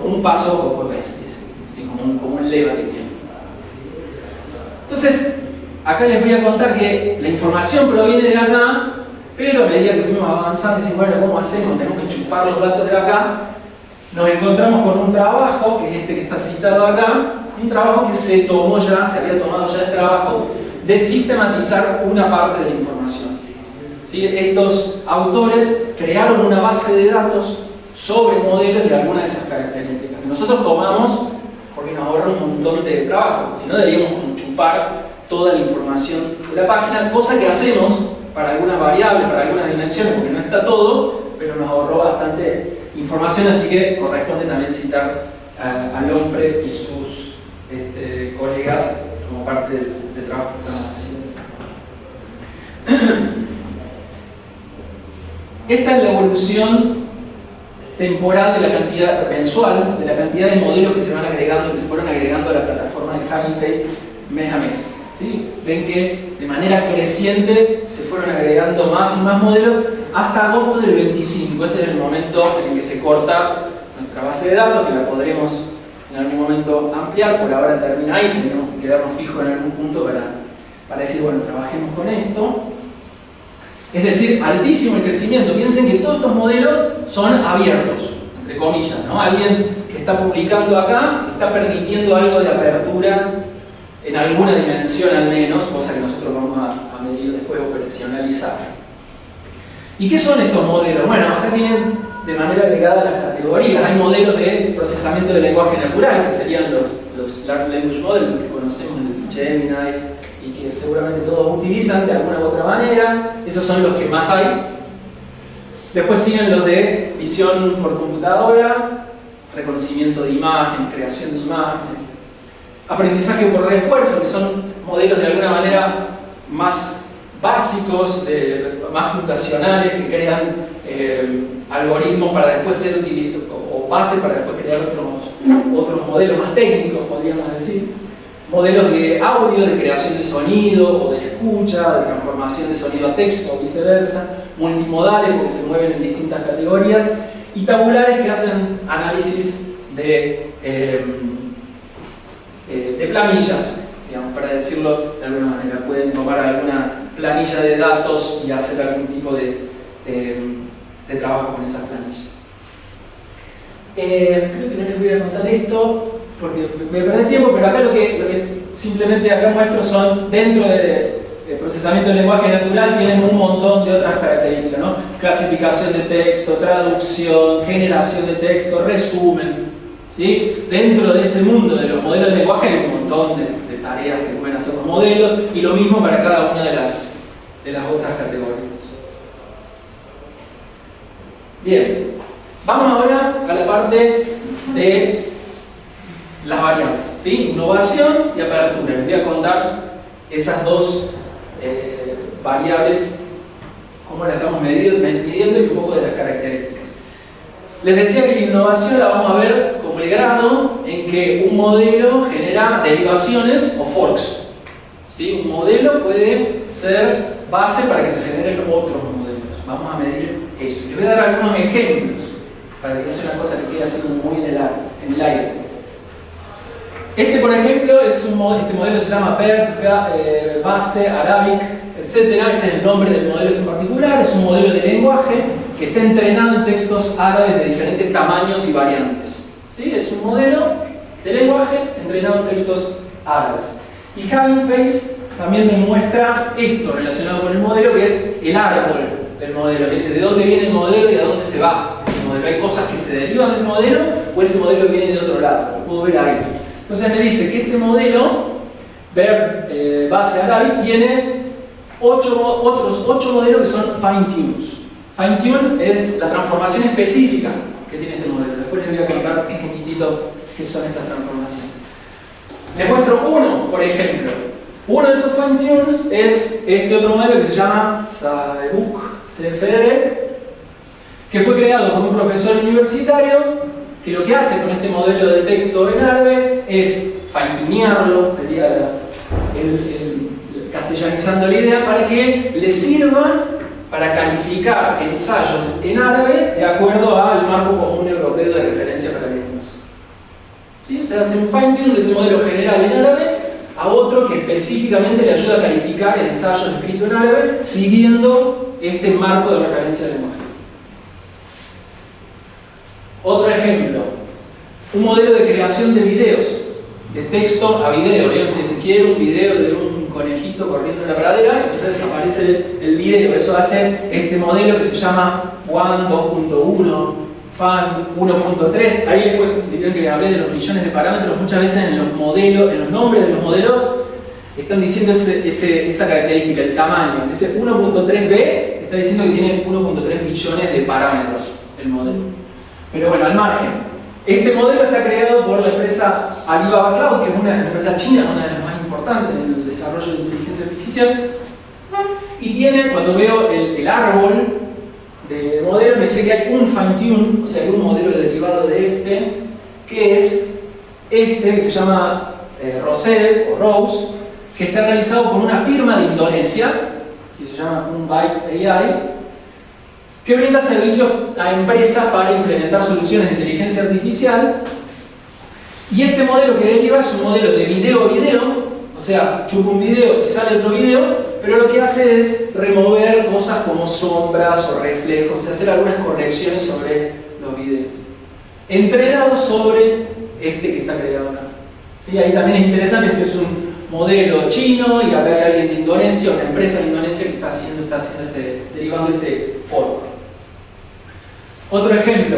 un paso por vez, dicen, ¿sí? como un leva que tiene. Entonces, acá les voy a contar que la información proviene de acá, pero a medida que fuimos avanzando, decimos, bueno, ¿cómo hacemos? Tenemos que chupar los datos de acá. Nos encontramos con un trabajo, que es este que está citado acá, un trabajo que se había tomado ya el trabajo de sistematizar una parte de la información. ¿Sí? Estos autores crearon una base de datos sobre modelos de algunas de esas características, que nosotros tomamos porque nos ahorra un montón de trabajo. Si no, deberíamos como chupar toda la información de la página, cosa que hacemos para algunas variables, para algunas dimensiones, porque no está todo, pero nos ahorró bastante información, así que corresponde también citar a Lombre y sus colegas como parte del trabajo que están haciendo. Esta es la evolución temporal de la cantidad mensual, de la cantidad de modelos que se van agregando, que se fueron agregando a la plataforma de Hugging Face mes a mes. ¿Sí? Ven que de manera creciente se fueron agregando más y más modelos hasta agosto del 25. Ese es el momento en el que se corta nuestra base de datos, que la podremos en algún momento ampliar. Por ahora termina ahí, tenemos que quedarnos fijos en algún punto para decir, bueno, trabajemos con esto. Es decir, altísimo el crecimiento. Piensen que todos estos modelos son abiertos, entre comillas, ¿no? Alguien que está publicando acá está permitiendo algo de apertura en alguna dimensión al menos, cosa que nosotros vamos a medir después, operacionalizar. ¿Y qué son estos modelos? Bueno, acá tienen de manera agregada las categorías. Hay modelos de procesamiento del lenguaje natural, que serían los Large Language Models, que conocemos, el Gemini, y que seguramente todos utilizan de alguna u otra manera. Esos son los que más hay. Después siguen los de visión por computadora, reconocimiento de imágenes, creación de imágenes. Aprendizaje por refuerzo, que son modelos de alguna manera más básicos, más fundacionales, que crean algoritmos para después ser utilizados, o bases para después crear otros modelos más técnicos, podríamos decir. Modelos de audio, de creación de sonido o de escucha, de transformación de sonido a texto o viceversa. Multimodales, porque se mueven en distintas categorías. Y tabulares, que hacen análisis de planillas, digamos, para decirlo de alguna manera. Pueden tomar alguna planilla de datos y hacer algún tipo de trabajo con esas planillas. Creo que no les voy a contar esto porque me perdí tiempo, pero acá lo que simplemente acá muestro son, dentro del procesamiento del lenguaje natural, tienen un montón de otras características, ¿no? Clasificación de texto, traducción, generación de texto, resumen. ¿Sí? Dentro de ese mundo de los modelos de lenguaje hay un montón de tareas que pueden hacer los modelos, y lo mismo para cada una de las otras categorías. Bien, vamos ahora a la parte de las variables, ¿sí? Innovación y apertura. Les voy a contar esas dos variables, cómo las estamos midiendo y un poco de las características. Les decía que la innovación la vamos a ver como el grado en que un modelo genera derivaciones o forks. ¿Sí? Un modelo puede ser base para que se generen otros modelos. Vamos a medir eso. Les voy a dar algunos ejemplos para que no sea una cosa que quede así como muy en el aire. Este, por ejemplo, este modelo se llama BERT, Base, Arabic, etc. Ese es el nombre del modelo en particular. Es un modelo de lenguaje que está entrenado en textos árabes de diferentes tamaños y variantes. ¿Sí? Es un modelo de lenguaje entrenado en textos árabes. Y Hugging Face también me muestra esto relacionado con el modelo, que es el árbol del modelo. Que dice de dónde viene el modelo y a dónde se va ese modelo. Hay cosas que se derivan de ese modelo o ese modelo viene de otro lado. Lo puedo ver ahí. Entonces me dice que este modelo, Base Arabic, tiene otros 8 modelos que son fine-tunes. Fine-tune es la transformación específica que tiene este modelo. Después les voy a contar un poquitito qué son estas transformaciones. Les muestro uno, por ejemplo. Uno de esos fine-tunes es este otro modelo que se llama Saebuk CFR, que fue creado por un profesor universitario que lo que hace con este modelo de texto en árabe es fine-tunearlo, sería el castellanizando la idea, para que le sirva para calificar ensayos en árabe de acuerdo al marco común europeo de referencia para lenguas. ¿Sí? O sea, hace un fine-tune de ese modelo general en árabe a otro que específicamente le ayuda a calificar ensayos escritos en árabe siguiendo este marco de referencia del lenguaje. Otro ejemplo, un modelo de creación de videos, de texto a video. Si se quiere un video de un conejito corriendo en la pradera, entonces aparece el video. Eso hace este modelo que se llama WAN 2.1, FAN 1.3. Ahí les que hablé de los millones de parámetros. Muchas veces en los modelos, en los nombres de los modelos, están diciendo esa característica, el tamaño. Ese 1.3b está diciendo que tiene 1.3 billones de parámetros el modelo. Pero bueno, al margen. Este modelo está creado por la empresa Alibaba Cloud, que es una empresa china, una de las más importantes en el desarrollo de inteligencia artificial. Y tiene, cuando veo el árbol de modelo, me dice que hay un fine-tune, o sea, hay un modelo derivado de este, que es este, que se llama Roselle o Rose, que está realizado por una firma de Indonesia, que se llama Byte AI, que brinda servicios a empresas para implementar soluciones de inteligencia artificial. Y este modelo que deriva es un modelo de video a video, o sea, chupa un video y sale otro video, pero lo que hace es remover cosas como sombras o reflejos, y hacer algunas correcciones sobre los videos. Entrenado sobre este que está creado acá. ¿Sí? Ahí también es interesante, esto es un modelo chino y acá hay alguien de Indonesia, una empresa de Indonesia que está derivando este fork. Otro ejemplo,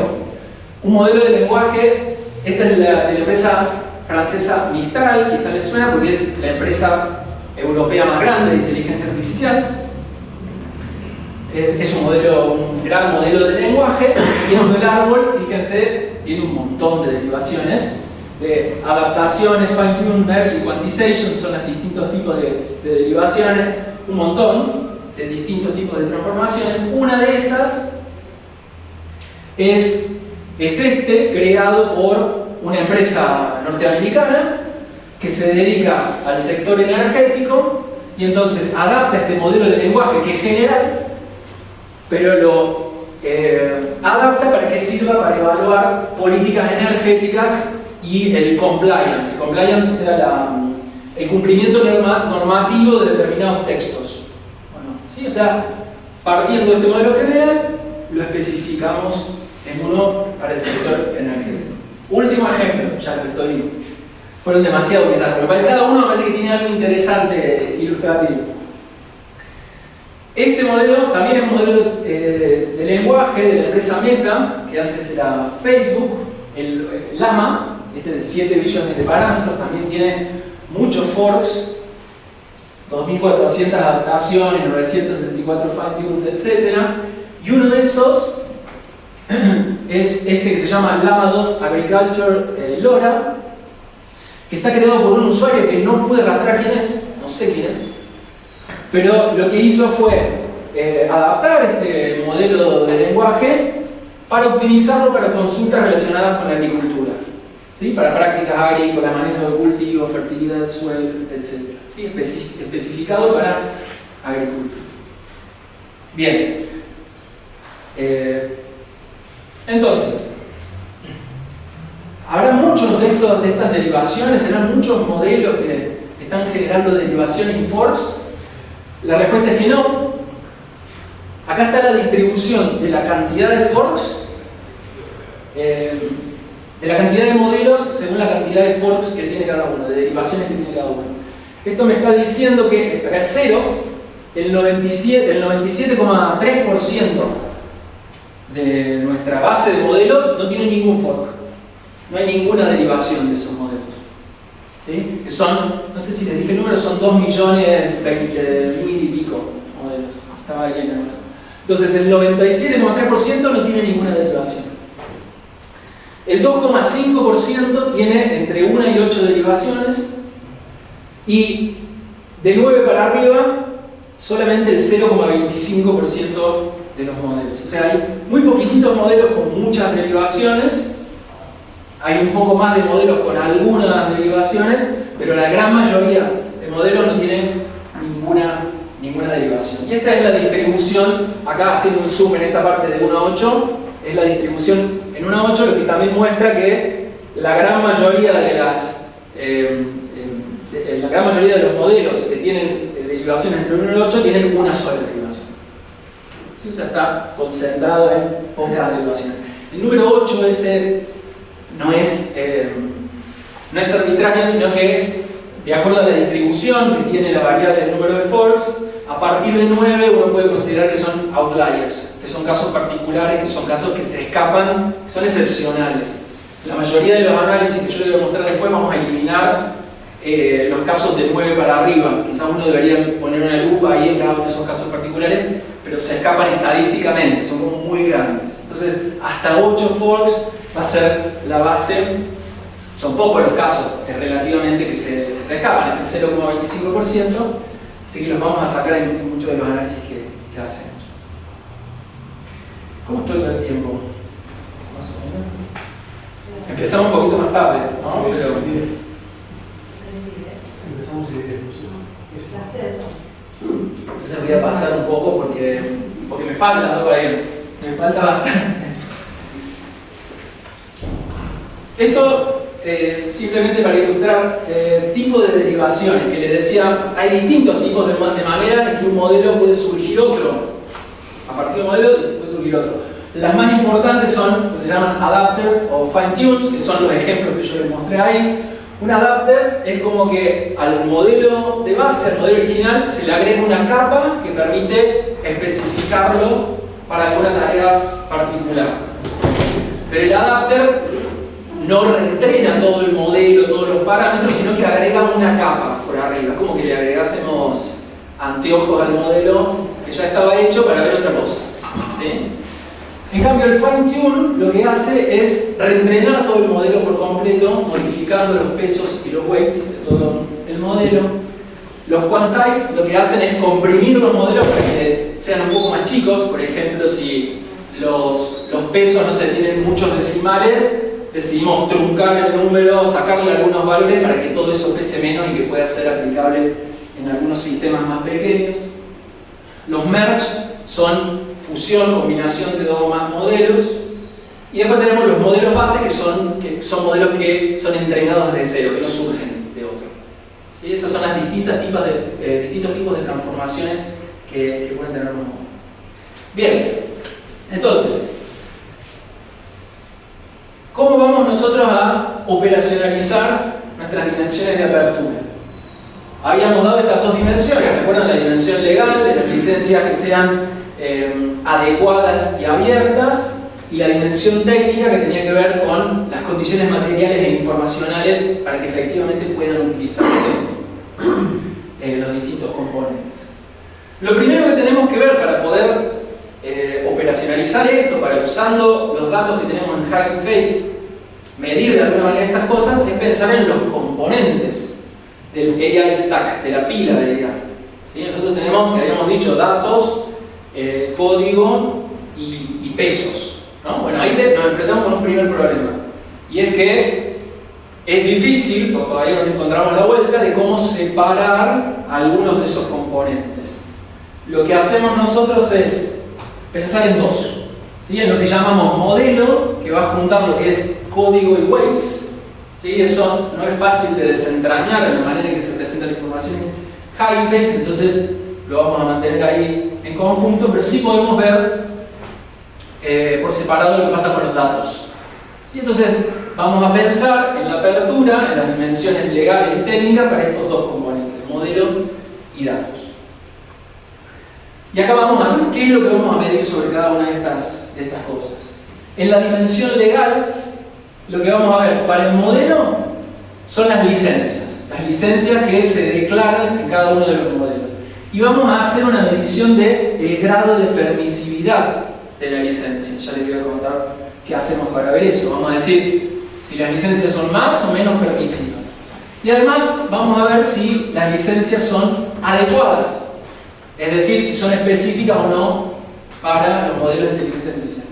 un modelo de lenguaje, esta es de la empresa francesa Mistral, quizá les suena porque es la empresa europea más grande de inteligencia artificial. Es un gran modelo de lenguaje, viendo el árbol, fíjense, tiene un montón de derivaciones, de adaptaciones, fine-tune, merge y quantization, son los distintos tipos de derivaciones, un montón de distintos tipos de transformaciones. Una de esas es este, creado por una empresa norteamericana que se dedica al sector energético y entonces adapta este modelo de lenguaje que es general, pero lo adapta para que sirva para evaluar políticas energéticas y el compliance. Compliance, o sea, el cumplimiento normativo de determinados textos. Bueno, ¿sí? O sea, partiendo de este modelo general, lo especificamos en uno para el sector energético. Último ejemplo, ya que fueron demasiado quizás, pero cada uno me parece que tiene algo interesante ilustrativo. Este modelo también es un modelo de lenguaje de la empresa Meta, que antes era Facebook, el Llama, este de 7 billones de parámetros, también tiene muchos forks, 2.400 adaptaciones, 974 fine-tunes, etc. Y uno de esos es este que se llama Llama 2 Agriculture LoRa, que está creado por un usuario que no pude rastrear quién es, no sé quién es, pero lo que hizo fue adaptar este modelo de lenguaje para optimizarlo para consultas relacionadas con la agricultura, ¿sí? Para prácticas agrícolas, manejo de cultivo, fertilidad del suelo, etc. ¿Sí? Especificado para agricultura. Bien. Entonces, ¿Habrá muchos de estas derivaciones? ¿Serán muchos modelos que están generando derivaciones y forks? La respuesta es que no. Acá está la distribución de la cantidad de forks, de la cantidad de modelos según la cantidad de forks que tiene cada uno, de derivaciones que tiene cada uno. Esto me está diciendo que acá es 0, el 97,3% de nuestra base de modelos no tiene ningún fork. No hay ninguna derivación de esos modelos. ¿Sí? Que son, no sé si les dije el número, son 2.020.000 y pico modelos. Estaba ahí en el... Entonces el 97,3% no tiene ninguna derivación. El 2,5% tiene entre 1 y 8 derivaciones. Y de 9 para arriba, solamente el 0,25% de los modelos. O sea, hay muy poquititos modelos con muchas derivaciones. Hay un poco más de modelos con algunas derivaciones, pero la gran mayoría de modelos no tienen ninguna derivación. Y esta es la distribución, acá haciendo un zoom en esta parte de 1 a 8, es la distribución en 1 a 8, lo que también muestra que la gran mayoría de los modelos que tienen derivaciones entre 1 y 8 tienen una sola derivación. ¿Sí? O sea, está concentrado en pocas derivaciones. El número 8 no es arbitrario, sino que, de acuerdo a la distribución que tiene la variable del número de forks, a partir de 9 uno puede considerar que son outliers, que son casos particulares, que son casos que se escapan, que son excepcionales. La mayoría de los análisis que yo les voy a mostrar después vamos a eliminar los casos de 9 para arriba. Quizás uno debería poner una lupa ahí en cada uno de esos casos particulares, pero se escapan estadísticamente, son como muy grandes. Entonces, hasta 8 forks va a ser la base. Son pocos los casos relativamente que se escapan, ese 0,25%, así que los vamos a sacar en muchos de los análisis que hacemos. ¿Cómo estoy con el tiempo? Más o menos. Empezamos un poquito más tarde, ¿no? Sí, pero 10. Empezamos y 10. Entonces voy a pasar un poco porque me falta, ¿no? Me falta bastante. Esto simplemente para ilustrar tipos de derivaciones, que les decía, hay distintos tipos de manera en que un modelo puede surgir otro. A partir de un modelo puede surgir otro. Las más importantes son lo que se llaman adapters o fine-tunes, que son los ejemplos que yo les mostré ahí. Un adapter es como que al modelo de base, al modelo original, se le agrega una capa que permite especificarlo para alguna tarea particular. Pero el adapter no reentrena todo el modelo, todos los parámetros, sino que agrega una capa por arriba, como que le agregásemos anteojos al modelo que ya estaba hecho para ver otra cosa. ¿Sí? En cambio, el fine-tune lo que hace es reentrenar todo el modelo por completo, modificando los pesos y los weights de todo el modelo. Los quantize lo que hacen es comprimir los modelos para que sean un poco más chicos. Por ejemplo, si los pesos no se tienen muchos decimales, decidimos truncar el número, sacarle algunos valores para que todo eso pese menos y que pueda ser aplicable en algunos sistemas más pequeños. Los merge son fusión, combinación de dos o más modelos. Y después tenemos los modelos base, que son modelos que son entrenados de cero, que no surgen de otro. ¿Sí? Esas son las distintos tipos de transformaciones que pueden tener los modelos. Bien, entonces, ¿cómo vamos nosotros a operacionalizar nuestras dimensiones de apertura? Habíamos dado estas dos dimensiones, ¿se acuerdan? La dimensión legal de las licencias que sean adecuadas y abiertas, y la dimensión técnica que tenía que ver con las condiciones materiales e informacionales para que efectivamente puedan utilizarse los distintos componentes. Lo primero que tenemos que ver para poder operacionalizar esto, para usando los datos que tenemos en Hugging Face, medir de alguna manera estas cosas, es pensar en los componentes del AI stack, de la pila de AI. ¿Sí? Nosotros tenemos, que habíamos dicho, datos, código y pesos, ¿no? Bueno, ahí nos enfrentamos con un primer problema, y es que es difícil, todavía no encontramos la vuelta de cómo separar algunos de esos componentes. Lo que hacemos nosotros es pensar en dos, ¿sí? En lo que llamamos modelo, que va a juntar lo que es código y weights. ¿Sí? Eso no es fácil de desentrañar en la manera en que se presenta la información en Hugging Face, entonces lo vamos a mantener ahí en conjunto, pero sí podemos ver por separado lo que pasa con los datos. ¿Sí? Entonces vamos a pensar en la apertura, en las dimensiones legales y técnicas para estos dos componentes, modelo y datos. Y acá vamos a ver qué es lo que vamos a medir sobre cada una de estas cosas. En la dimensión legal, lo que vamos a ver para el modelo son las licencias que se declaran en cada uno de los modelos. Y vamos a hacer una medición del grado de permisividad de la licencia. Ya les voy a contar qué hacemos para ver eso. Vamos a decir si las licencias son más o menos permisivas. Y además vamos a ver si las licencias son adecuadas. Es decir, si son específicas o no para los modelos de inteligencia artificial.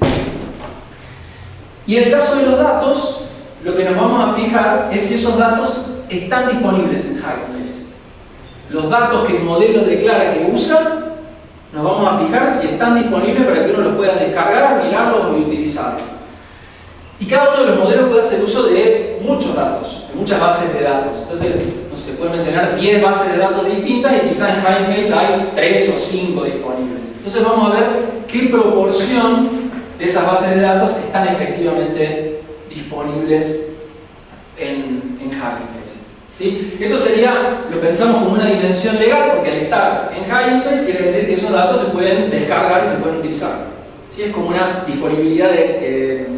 Y en el caso de los datos, lo que nos vamos a fijar es si esos datos están disponibles en Hugging Face. Los datos que el modelo declara que usa, nos vamos a fijar si están disponibles para que uno los pueda descargar, mirarlos y utilizarlos. Y cada uno de los modelos puede hacer uso de muchos datos, de muchas bases de datos. Entonces, no se puede mencionar 10 bases de datos distintas y quizás en Hugging Face hay 3 o 5 disponibles. Entonces vamos a ver qué proporción de esas bases de datos están efectivamente disponibles en Hugging Face. ¿Sí? Esto sería, lo pensamos como una dimensión legal, porque al estar en Hugging Face quiere decir que esos datos se pueden descargar y se pueden utilizar. ¿Sí? Es como una disponibilidad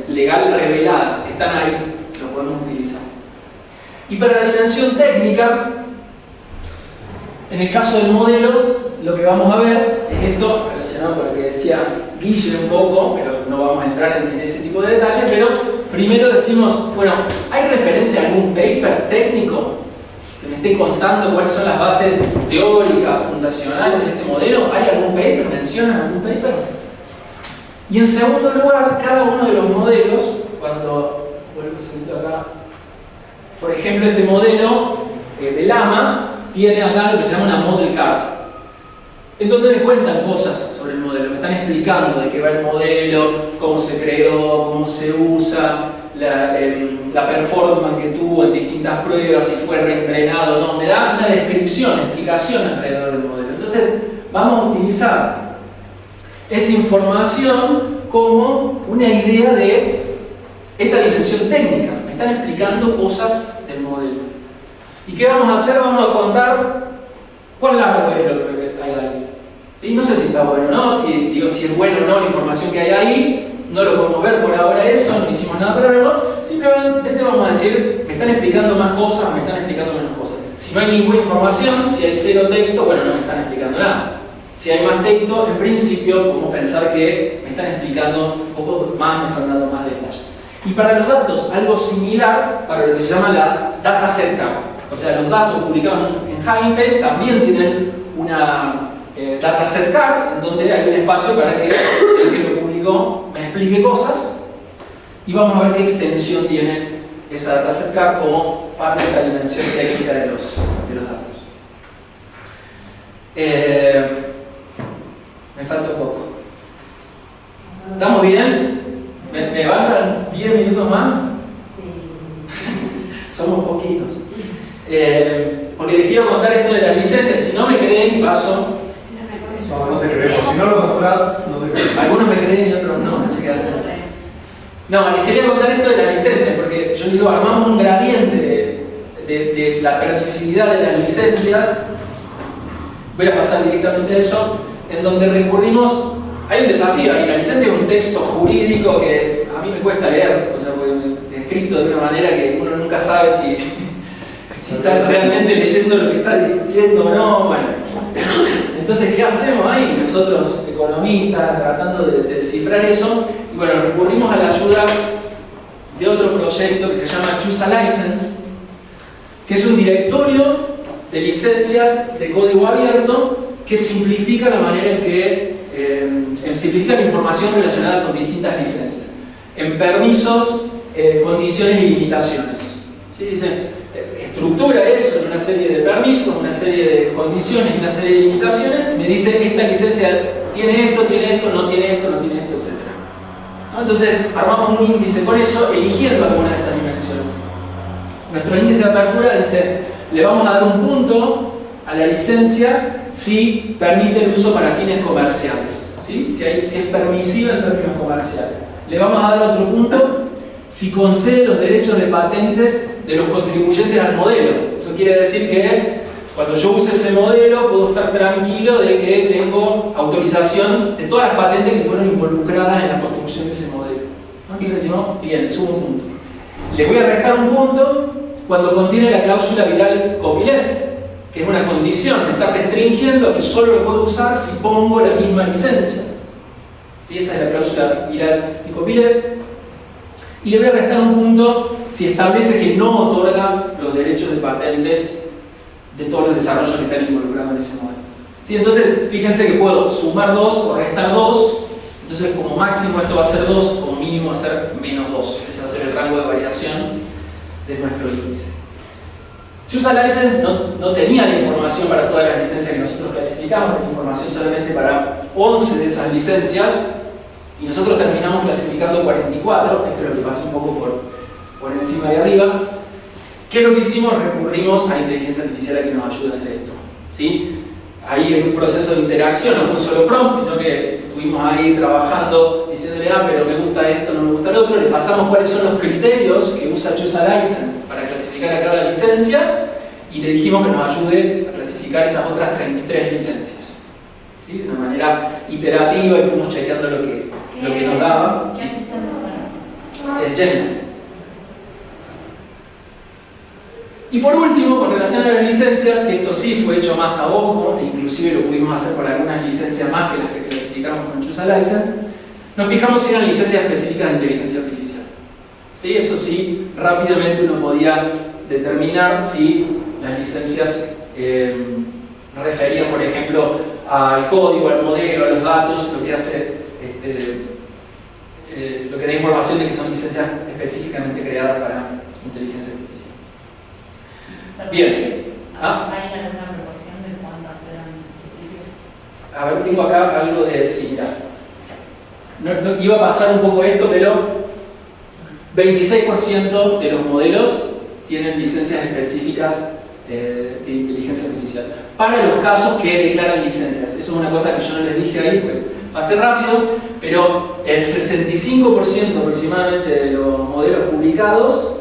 legal revelada, están ahí, lo podemos utilizar. Y para la dimensión técnica, en el caso del modelo, lo que vamos a ver es esto, relacionado con lo que decía Guille un poco, pero no vamos a entrar en ese tipo de detalles, pero primero decimos, bueno, ¿hay referencia a algún paper técnico que me esté contando cuáles son las bases teóricas, fundacionales de este modelo? ¿Hay algún paper? ¿Mencionan algún paper? Y en segundo lugar, cada uno de los modelos, cuando vuelvo a seguir acá, por ejemplo, este modelo de Llama tiene acá lo que se llama una model card, en donde me cuentan cosas sobre el modelo, me están explicando de qué va el modelo, cómo se creó, cómo se usa, la performance que tuvo en distintas pruebas, si fue reentrenado o no, me da una descripción, explicación alrededor del modelo. Entonces, vamos a utilizar esa información como una idea de esta dimensión técnica. Me están explicando cosas del modelo. ¿Y qué vamos a hacer? Vamos a contar cuál es el modelo que hay ahí. ¿Sí? No sé si está bueno o no, si es bueno o no la información que hay ahí, no lo podemos ver por ahora eso, no hicimos nada para verlo, simplemente vamos a decir, me están explicando más cosas, me están explicando menos cosas. Si no hay ninguna información, si hay cero texto, bueno, no me están explicando nada. Si hay más texto, en principio podemos pensar que me están explicando un poco más, me están dando más detalles. Y para los datos, algo similar para lo que se llama la dataset card. O sea, los datos publicados en Hugging Face también tienen una dataset card, en donde hay un espacio para que el que lo publicó me explique cosas. Y vamos a ver qué extensión tiene esa dataset card como parte de la dimensión técnica de los datos. Me falta un poco. ¿Estamos bien? ¿Me van 10 minutos más? Sí. Somos poquitos. Porque les quiero contar esto de las licencias. Si no me creen, paso. No te creemos. Si no lo mostrás, no te creemos. Algunos me creen y otros no. No sé qué hacer. No, les quería contar esto de las licencias, porque yo digo, armamos un gradiente de la permisividad de las licencias. Voy a pasar directamente a eso, en donde recurrimos. Hay un desafío ahí. La licencia es un texto jurídico que a mí me cuesta leer, o sea, porque escrito de una manera que uno nunca sabe si está realmente leyendo lo que está diciendo o no. Bueno, entonces, ¿qué hacemos ahí? Nosotros, economistas, tratando de descifrar eso, y bueno, recurrimos a la ayuda de otro proyecto que se llama Choose a License, que es un directorio de licencias de código abierto que simplifica la manera en que simplifica la información relacionada con distintas licencias, en permisos, condiciones y limitaciones. ¿Sí? Dice, estructura eso en una serie de permisos, una serie de condiciones y una serie de limitaciones, me dice esta licencia tiene esto, no tiene esto, etc. ¿no? Entonces armamos un índice con eso, eligiendo alguna de estas dimensiones. Nuestro índice de apertura dice, le vamos a dar un punto a la licencia si permite el uso para fines comerciales, ¿sí? Si es permisiva en términos comerciales. Le vamos a dar otro punto si concede los derechos de patentes de los contribuyentes al modelo. Eso quiere decir que cuando yo use ese modelo puedo estar tranquilo de que tengo autorización de todas las patentes que fueron involucradas en la construcción de ese modelo. Entonces decimos, bien, sumo un punto. Le voy a restar un punto cuando contiene la cláusula viral copyleft, que es una condición, me está restringiendo a que solo lo puedo usar si pongo la misma licencia. ¿Sí? Esa es la cláusula viral y copyleft. Y le voy a restar un punto si establece que no otorga los derechos de patentes de todos los desarrollos que están involucrados en ese modelo. ¿Sí? Entonces, fíjense que puedo sumar 2 o restar 2. Entonces, como máximo esto va a ser 2, como mínimo va a ser menos 2. Ese va a ser el rango de variación de nuestro índice. Choose a License no tenía la información para todas las licencias que nosotros clasificamos, tenía información solamente para 11 de esas licencias, y nosotros terminamos clasificando 44, esto es lo que pasó un poco por encima de arriba. ¿Qué es lo que hicimos? Recurrimos a inteligencia artificial a que nos ayude a hacer esto, ¿sí? Ahí en un proceso de interacción, no fue un solo prompt, sino que estuvimos ahí trabajando, diciéndole, pero me gusta esto, no me gusta el otro, le pasamos cuáles son los criterios que usa Choose a License para clasificar a cada licencia, y le dijimos que nos ayude a clasificar esas otras 33 licencias, ¿sí? De una manera iterativa, y fuimos chequeando lo que nos daba. ¿Qué asistente usaron? Gemini. Y por último, con relación a las licencias, que esto sí fue hecho más a ojo, e inclusive lo pudimos hacer por algunas licencias más que las que clasificamos con Choose a License, nos fijamos si eran licencias específicas de inteligencia artificial. ¿Sí? Eso sí, rápidamente uno podía determinar si las licencias referían, por ejemplo, al código, al modelo, a los datos, lo que hace lo que da información de que son licencias específicamente creadas para inteligencia artificial. Bien. ¿Hay alguna proporción de cuántas eran específicas? A ver, tengo acá algo de similar. No, iba a pasar un poco esto, pero 26% de los modelos tienen licencias específicas de inteligencia artificial. Para los casos que declaran licencias. Eso es una cosa que yo no les dije ahí, porque va a ser rápido, pero el 65% aproximadamente de los modelos publicados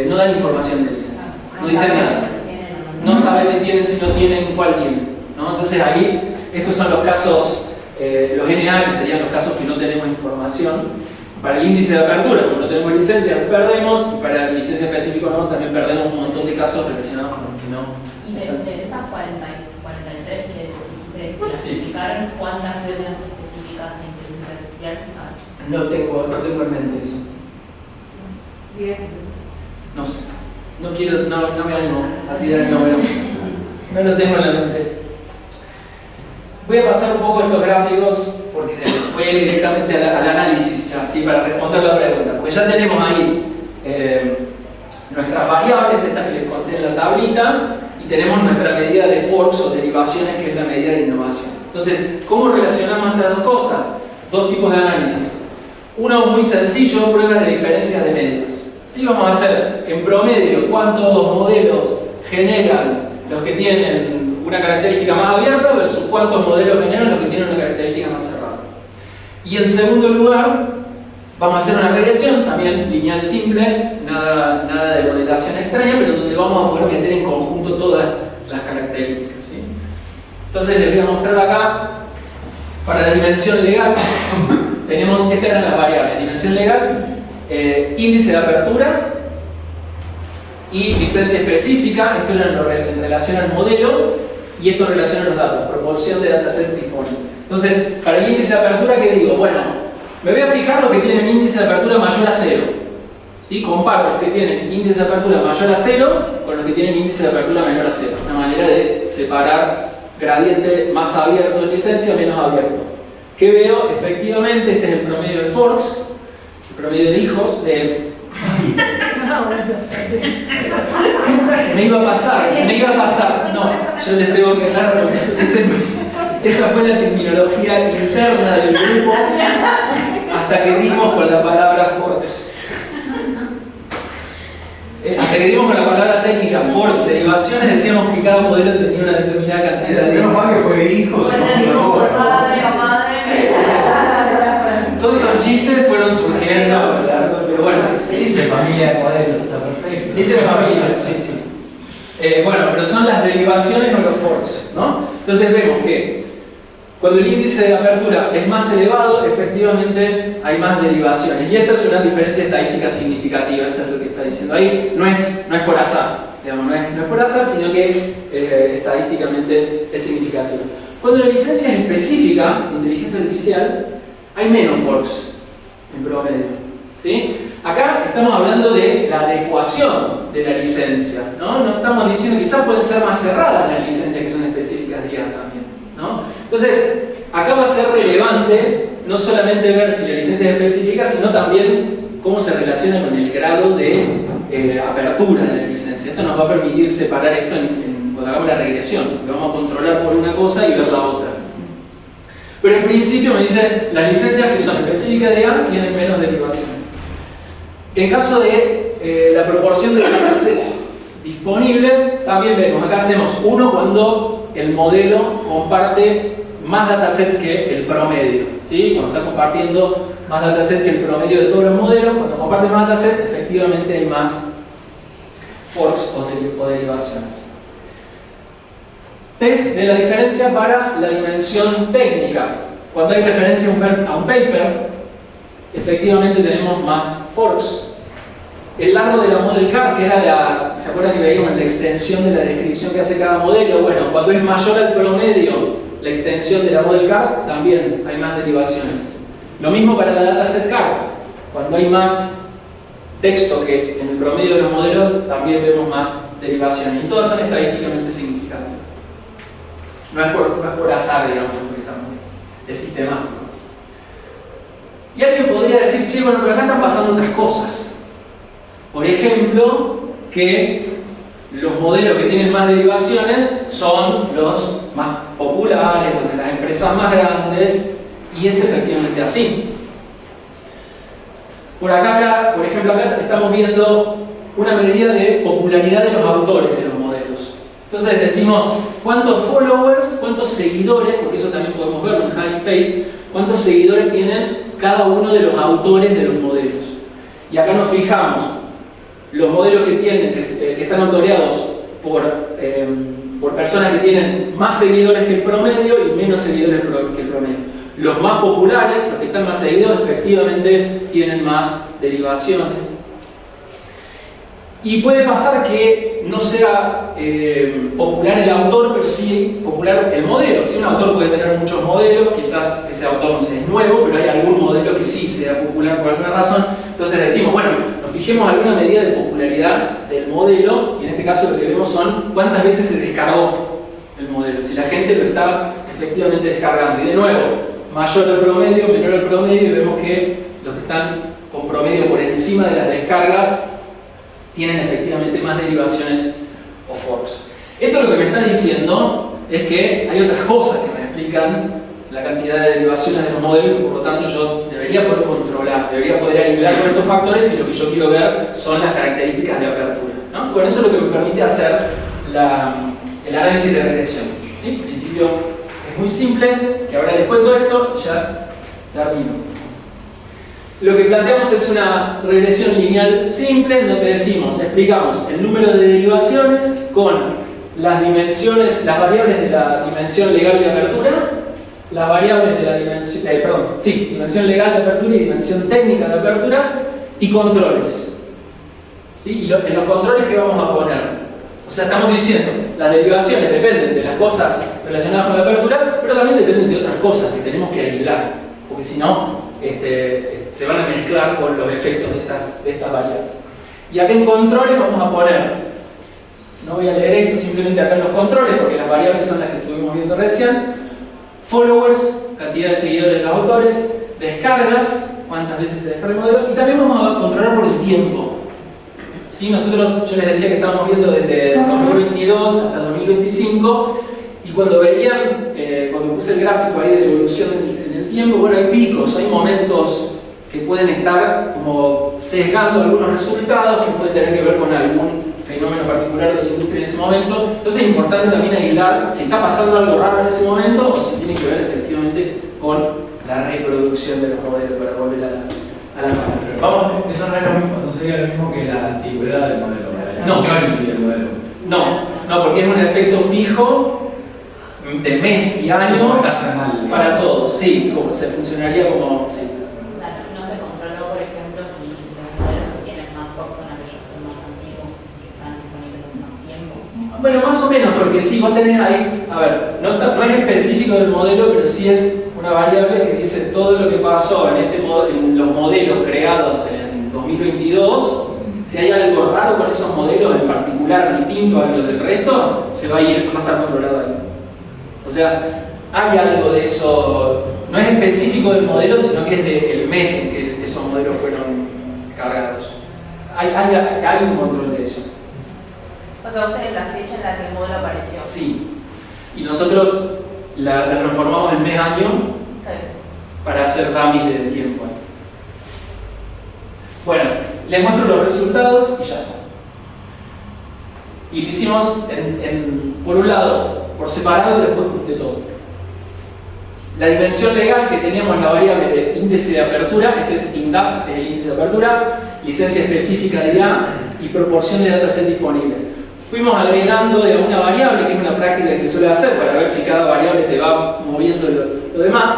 no dan información de licencia. No dicen nada. No sabe si tienen, si no tienen, cuál tienen, ¿no? Entonces ahí, estos son los casos, los NA, que serían los casos que no tenemos información. Para el índice de apertura, como no tenemos licencia, perdemos, y para el licencia específico no, también perdemos un montón de casos relacionados con los que no. Y de esas 43 que clasificaron, ¿cuántas eran específicas de inteligencia artificial? No tengo en mente eso. 10. No sé. No me animo a tirar el número. No lo tengo en la mente. Voy a pasar un poco estos gráficos porque voy a ir directamente al análisis ya, ¿sí? Para responder la pregunta. Porque ya tenemos ahí nuestras variables, estas que les conté en la tablita, y tenemos nuestra medida de forks o derivaciones, que es la medida de innovación. Entonces, ¿cómo relacionamos estas dos cosas? Dos tipos de análisis. Uno muy sencillo, pruebas de diferencias de medias. ¿Sí? Vamos a hacer en promedio cuántos modelos generan los que tienen una característica más abierta versus cuántos modelos generan los que tienen una característica más cerrada. Y en segundo lugar, vamos a hacer una regresión, también lineal simple, nada de modelación extraña, pero donde vamos a poder meter en conjunto todas las características, ¿sí? Entonces les voy a mostrar acá, para la dimensión legal, tenemos, estas eran las variables, dimensión legal, índice de apertura y licencia específica. Esto era en relación al modelo, y esto en relación a los datos, proporción de dataset disponibles. Entonces, para el índice de apertura, ¿qué digo? Bueno, me voy a fijar los que tienen índice de apertura mayor a 0. ¿Sí? Comparo los que tienen índice de apertura mayor a 0 con los que tienen índice de apertura menor a 0. Una manera de separar gradiente más abierto en licencia, menos abierto. ¿Qué veo? Efectivamente, este es el promedio de forks, el promedio de hijos de... Me iba a pasar, no, yo les tengo que aclarar porque esa fue la terminología interna del grupo. hasta que dimos con la palabra forks. Hasta que dimos con la palabra técnica forks, derivaciones, decíamos que cada modelo tenía una determinada cantidad de... Menos mal que fue hijos. Puede ser hijo por padre o madre. Todos esos chistes fueron surgiendo a lo largo, pero bueno, Dice familia de modelos, está perfecto. dice familia, sí, sí. Bueno, pero son las derivaciones o los forks, ¿no? Entonces vemos que cuando el índice de apertura es más elevado, efectivamente hay más derivaciones. Y esta es una diferencia estadística significativa, eso es lo que está diciendo ahí. No es por azar, digamos, no es por azar, sino que estadísticamente es significativa. Cuando la licencia es específica de inteligencia artificial, hay menos forks en promedio, ¿sí? Acá estamos hablando de la adecuación de la licencia, ¿no? No estamos diciendo, quizás pueden ser más cerradas las licencias que son específicas de IA también, ¿no? Entonces, acá va a ser relevante no solamente ver si la licencia es específica, sino también cómo se relaciona con el grado de apertura de la licencia. Esto nos va a permitir separar esto cuando hagamos la regresión, que vamos a controlar por una cosa y ver la otra. Pero en principio me dice, las licencias que son específicas de IA tienen menos derivaciones. En caso de la proporción de datasets disponibles, también vemos, acá hacemos 1 cuando el modelo comparte más datasets que el promedio, ¿sí? Cuando está compartiendo más datasets que el promedio de todos los modelos, cuando comparte más datasets, efectivamente hay más forks o derivaciones. Test de la diferencia para la dimensión técnica. Cuando hay referencia a un paper, efectivamente tenemos más forks. El largo de la model card, que era ¿se acuerdan que veíamos la extensión de la descripción que hace cada modelo? Bueno, cuando es mayor al promedio la extensión de la model card, también hay más derivaciones. Lo mismo para la dataset card. Cuando hay más texto que en el promedio de los modelos, también vemos más derivaciones. Y todas son estadísticamente significativas. No es por azar, digamos, porque es sistemático. Y alguien podría decir, che, bueno, pero acá están pasando otras cosas. Por ejemplo, que los modelos que tienen más derivaciones son los más populares, los de las empresas más grandes, y es efectivamente así. Por ejemplo, acá estamos viendo una medida de popularidad de los autores de los modelos. Entonces decimos, ¿cuántos followers, cuántos seguidores, porque eso también podemos verlo en Hugging Face, cuántos seguidores tienen cada uno de los autores de los modelos? Y acá nos fijamos, los modelos que están autoreados por personas que tienen más seguidores que el promedio y menos seguidores que el promedio. Los más populares, los que están más seguidos, efectivamente tienen más derivaciones. Y puede pasar que no sea popular el autor, pero sí popular el modelo. Si un autor puede tener muchos modelos, quizás ese autor no es nuevo, pero hay algún modelo que sí sea popular por alguna razón. Entonces decimos, bueno, nos fijemos alguna medida de popularidad del modelo, y en este caso lo que vemos son cuántas veces se descargó el modelo, si la gente lo está efectivamente descargando. Y de nuevo, mayor el promedio, menor el promedio, y vemos que los que están con promedio por encima de las descargas tienen efectivamente más derivaciones o forks. Esto lo que me está diciendo es que hay otras cosas que me explican la cantidad de derivaciones de los modelos y por lo tanto yo debería poder controlar, debería poder aislar con estos factores, y lo que yo quiero ver son las características de apertura, ¿no? Bueno, eso es lo que me permite hacer el análisis de regresión, ¿sí? En principio es muy simple, que ahora les cuento esto y ya termino. Lo que planteamos es una regresión lineal simple, en donde explicamos el número de derivaciones con las dimensiones, las variables de la dimensión legal de apertura, las variables de la dimensión, dimensión legal de apertura y dimensión técnica de apertura, y controles. ¿Sí? Y en los controles que vamos a poner. O sea, estamos diciendo, las derivaciones dependen de las cosas relacionadas con la apertura, pero también dependen de otras cosas que tenemos que aislar, porque si no, se van a mezclar con los efectos de estas variables. Y acá en controles vamos a poner, no voy a leer esto, simplemente acá en los controles, porque las variables son las que estuvimos viendo recién. Followers, cantidad de seguidores de los autores, descargas, cuántas veces se descarga el modelo, y también vamos a controlar por el tiempo. ¿Sí? Nosotros, yo les decía que estábamos viendo desde 2022 hasta 2025, y cuando veían, cuando puse el gráfico ahí de la evolución en el tiempo, bueno, hay picos, hay momentos que pueden estar como sesgando algunos resultados que pueden tener que ver con algún fenómeno particular de la industria en ese momento. Entonces es importante también aislar si está pasando algo raro en ese momento o si tiene que ver efectivamente con la reproducción de los modelos para volver a la palabra. Vamos. Eso no es lo mismo, no sería lo mismo que la antigüedad del modelo. No. Del modelo. No, porque es un efecto fijo de mes y año Ocasional. para todos. Sí, como se funcionaría como. Sí. O sea, no se controló, por ejemplo, si los modelos que tienen más pop son aquellos que son más antiguos, que están disponibles hace más tiempo. Bueno, más o menos, porque sí, vos tenés ahí, a ver, no es específico del modelo, pero sí es una variable que dice todo lo que pasó en los modelos creados en 2022. Si hay algo raro con esos modelos en particular distinto a los del resto, va a estar controlado ahí. O sea, hay algo de eso, no es específico del modelo, sino que es del mes en que esos modelos fueron cargados. Hay un control de eso. O sea, vos tenés la fecha en la que el modelo apareció. Sí. Y nosotros la transformamos en mes-año para hacer dummies de tiempo. Bueno, les muestro los resultados y ya está. Y lo hicimos por un lado, por separado y después junté todo. La dimensión legal que teníamos la variable de índice de apertura, este es INDAP, es el índice de apertura, licencia específica de IA y proporción de dataset disponible. Fuimos agregando de una variable, que es una práctica que se suele hacer para ver si cada variable te va moviendo lo demás.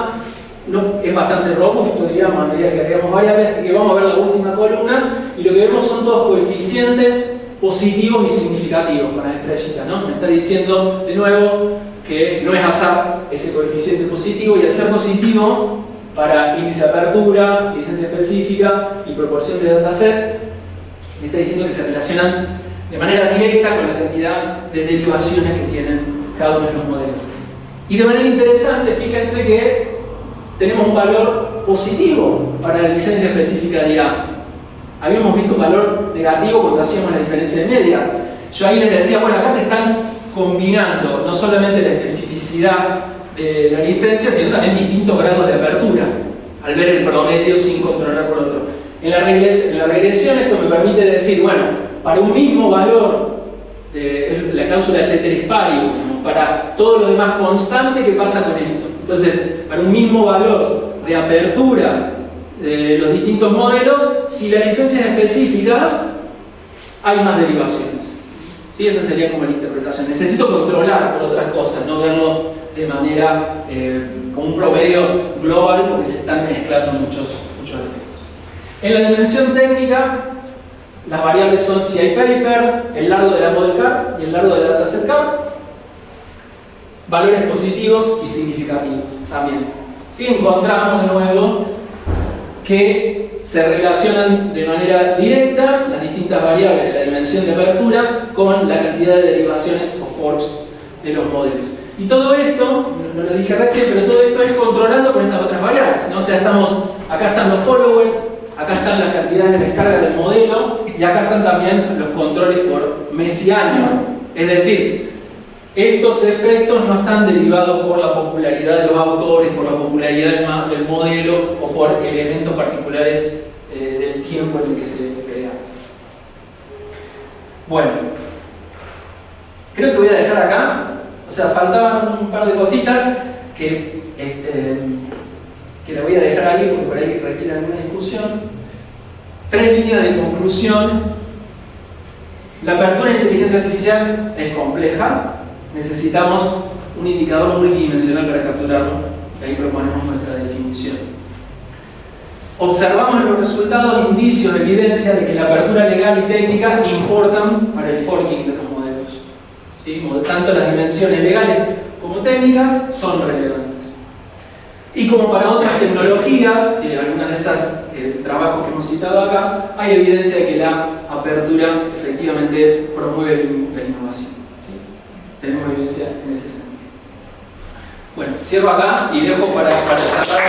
No, es bastante robusto, digamos, a medida que agregamos variables, así que vamos a ver la última columna y lo que vemos son todos coeficientes positivos y significativos con las estrellitas, ¿no? Me está diciendo de nuevo que no es azar ese coeficiente positivo, y al ser positivo para índice de apertura, licencia específica y proporción de dataset, me está diciendo que se relacionan de manera directa con la cantidad de derivaciones que tienen cada uno de los modelos. Y de manera interesante, fíjense que tenemos un valor positivo para la licencia específica de IA. Habíamos visto un valor negativo cuando hacíamos la diferencia de media. Yo ahí les decía, bueno, acá se están combinando no solamente la especificidad de la licencia, sino también distintos grados de apertura, al ver el promedio sin controlar por otro. En la regresión esto me permite decir, bueno, para un mismo valor, la cláusula ceteris paribus, para todo lo demás constante, ¿qué pasa con esto? Entonces, para un mismo valor de apertura de los distintos modelos, si la licencia es específica, hay más derivaciones. ¿Sí? Esa sería como la interpretación. Necesito controlar por otras cosas, no verlo de manera como un promedio global, porque se están mezclando muchos efectos. En la dimensión técnica, las variables son si hay paper, el largo de la model car y el largo de la dataset car, valores positivos y significativos también. ¿Sí? Encontramos de nuevo que se relacionan de manera directa las distintas variables de la dimensión de apertura con la cantidad de derivaciones o forks de los modelos. Y todo esto, no lo dije recién, pero todo esto es controlando con estas otras variables, ¿no? O sea, acá están los followers, acá están las cantidades de descarga del modelo y acá están también los controles por mes y año. Es decir, estos efectos no están derivados por la popularidad de los autores, por la popularidad del modelo o por elementos particulares del tiempo en el que se crea. Bueno, creo que voy a dejar acá. O sea, faltaban un par de cositas que la voy a dejar ahí porque por ahí requiere alguna discusión. 3 líneas de conclusión. La apertura de inteligencia artificial es compleja. Necesitamos un indicador multidimensional para capturarlo, y ahí proponemos nuestra definición. Observamos en los resultados indicios, evidencia de que la apertura legal y técnica importan para el forking de los modelos. ¿Sí? Tanto las dimensiones legales como técnicas son relevantes. Y como para otras tecnologías, algunas de esas trabajos que hemos citado acá, hay evidencia de que la apertura efectivamente promueve la innovación. Tenemos evidencia en ese sentido. Bueno, cierro acá y dejo para cerrar.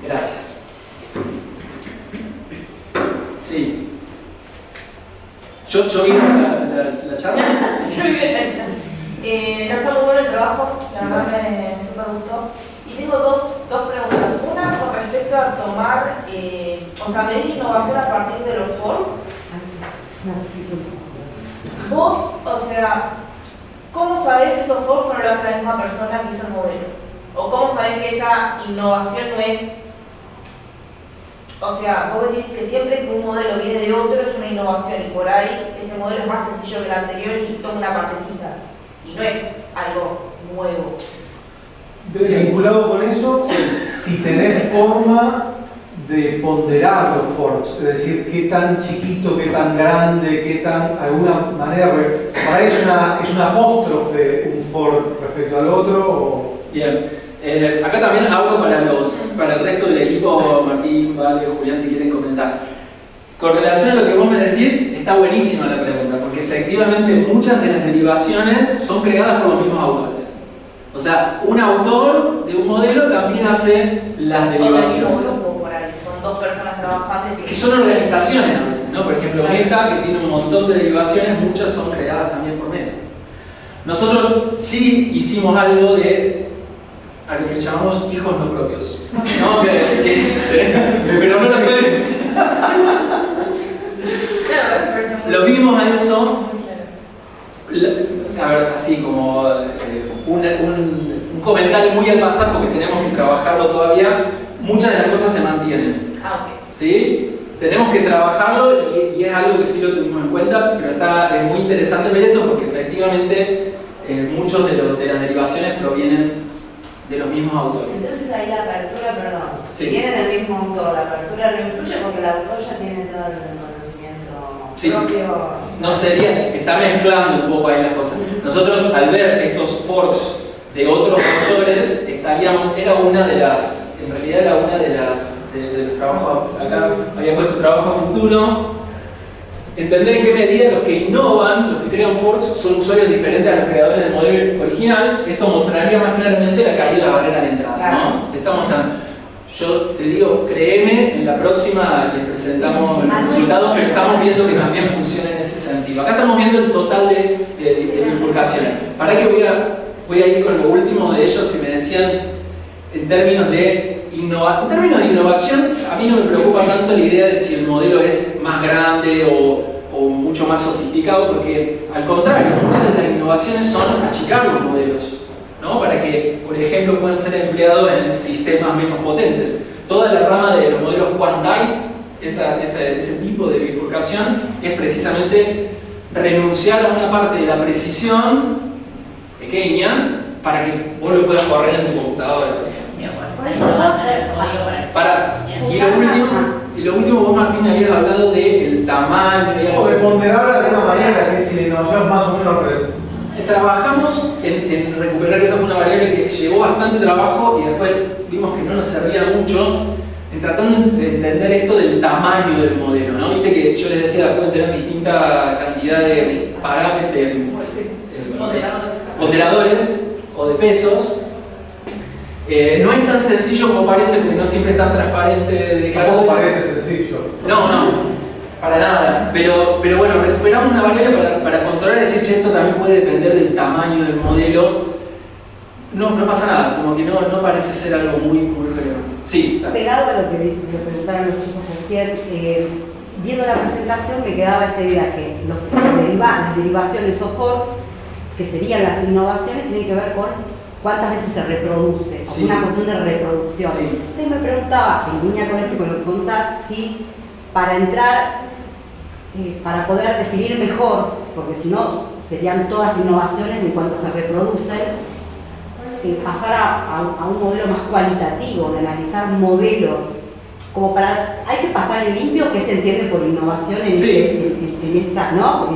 Gracias. Sí. ¿Yo vi la charla? Yo vi la charla. No está muy bueno el trabajo La verdad me súper gustó. Y tengo dos preguntas. Una con respecto a tomar, o sea, medir innovación a partir de los forks. Vos, o sea, ¿cómo sabés que esos forks no lo hace la misma persona que hizo el modelo? ¿O cómo sabés que esa innovación no es... O sea, vos decís que siempre que un modelo viene de otro es una innovación y por ahí ese modelo es más sencillo que el anterior y toma una partecita. Y no es algo nuevo. Vinculado con eso, si tenés forma de ponderar los forks, es decir, qué tan chiquito, qué tan grande, qué tan, de alguna manera, para ahí es una apóstrofe un fork respecto al otro. O... Bien. Acá también hablo para el resto del equipo, Martín, Vale, Julián, si quieren comentar. Con relación a lo que vos me decís, está buenísima la pregunta, porque efectivamente muchas de las derivaciones son creadas por los mismos autores. O sea, un autor de un modelo también hace las derivaciones. Son dos personas trabajando. Que son organizaciones a veces, ¿no? Por ejemplo, Meta, que tiene un montón de derivaciones, muchas son creadas también por Meta. Nosotros sí hicimos algo de a lo que llamamos hijos no propios. ¿No? Pero no lo puedes. Lo vimos a eso. A ver, así como un comentario muy al pasar, porque tenemos que trabajarlo todavía. Muchas de las cosas se mantienen. ¿Sí? Tenemos que trabajarlo y es algo que sí lo tuvimos en cuenta, pero es muy interesante ver eso porque efectivamente muchos de las derivaciones provienen de los mismos autores. Entonces ahí la apertura, perdón, sí. Si viene del mismo autor, la apertura no influye porque el autor ya tiene todo el conocimiento sí. propio. No sería, está mezclando un poco ahí las cosas. Nosotros al ver estos forks de otros autores, en realidad era una de los trabajos, acá había puesto trabajo a futuro. Entender en qué medida los que innovan, los que crean forks, son usuarios diferentes a los creadores del modelo original. Esto mostraría más claramente la caída de la barrera de entrada, ¿no? Te está mostrando. Yo te digo, créeme, en la próxima les presentamos el resultado, pero estamos viendo que también funciona en ese sentido. Acá estamos viendo el total de bifurcaciones. Para que voy a ir con lo último de ellos que me decían en términos de innovación. A mí no me preocupa tanto la idea de si el modelo es más grande o mucho más sofisticado, porque al contrario, muchas de las innovaciones son achicar los modelos, ¿no? Para que, por ejemplo, puedan ser empleados en sistemas menos potentes. Toda la rama de los modelos quantized, ese tipo de bifurcación, es precisamente renunciar a una parte de la precisión pequeña para que vos lo puedas correr en tu computadora, por ejemplo. Por eso no va a ser Y lo último, vos, Martín, habías hablado del tamaño. O de ponderar de alguna manera, si la innovación es más o menos. Trabajamos en recuperar, esa fue una variable que llevó bastante trabajo y después vimos que no nos servía mucho, en tratando de entender esto del tamaño del modelo, ¿no? Viste que yo les decía, pueden tener distinta cantidad de parámetros, ponderadores o de pesos. No es tan sencillo como parece, porque no siempre es tan transparente de cada Tampoco parece sencillo. No, para nada. Pero bueno, recuperamos una variable para controlar y decir, che, esto también puede depender del tamaño del modelo. No pasa nada, como que no parece ser algo muy relevante. Sí. Pegado a lo que preguntaron los chicos recién, viendo la presentación me quedaba esta idea que las derivaciones o forks, que serían las innovaciones, tienen que ver con cuántas veces se reproduce, sí. Una cuestión de reproducción. Sí. Entonces me preguntaba, en línea con esto que lo contás, si para entrar, para poder definir mejor, porque si no serían todas innovaciones en cuanto se reproducen, pasar a un modelo más cualitativo, de analizar modelos, como para, hay que pasar el limpio que se entiende por innovación en, sí. en esta, ¿no?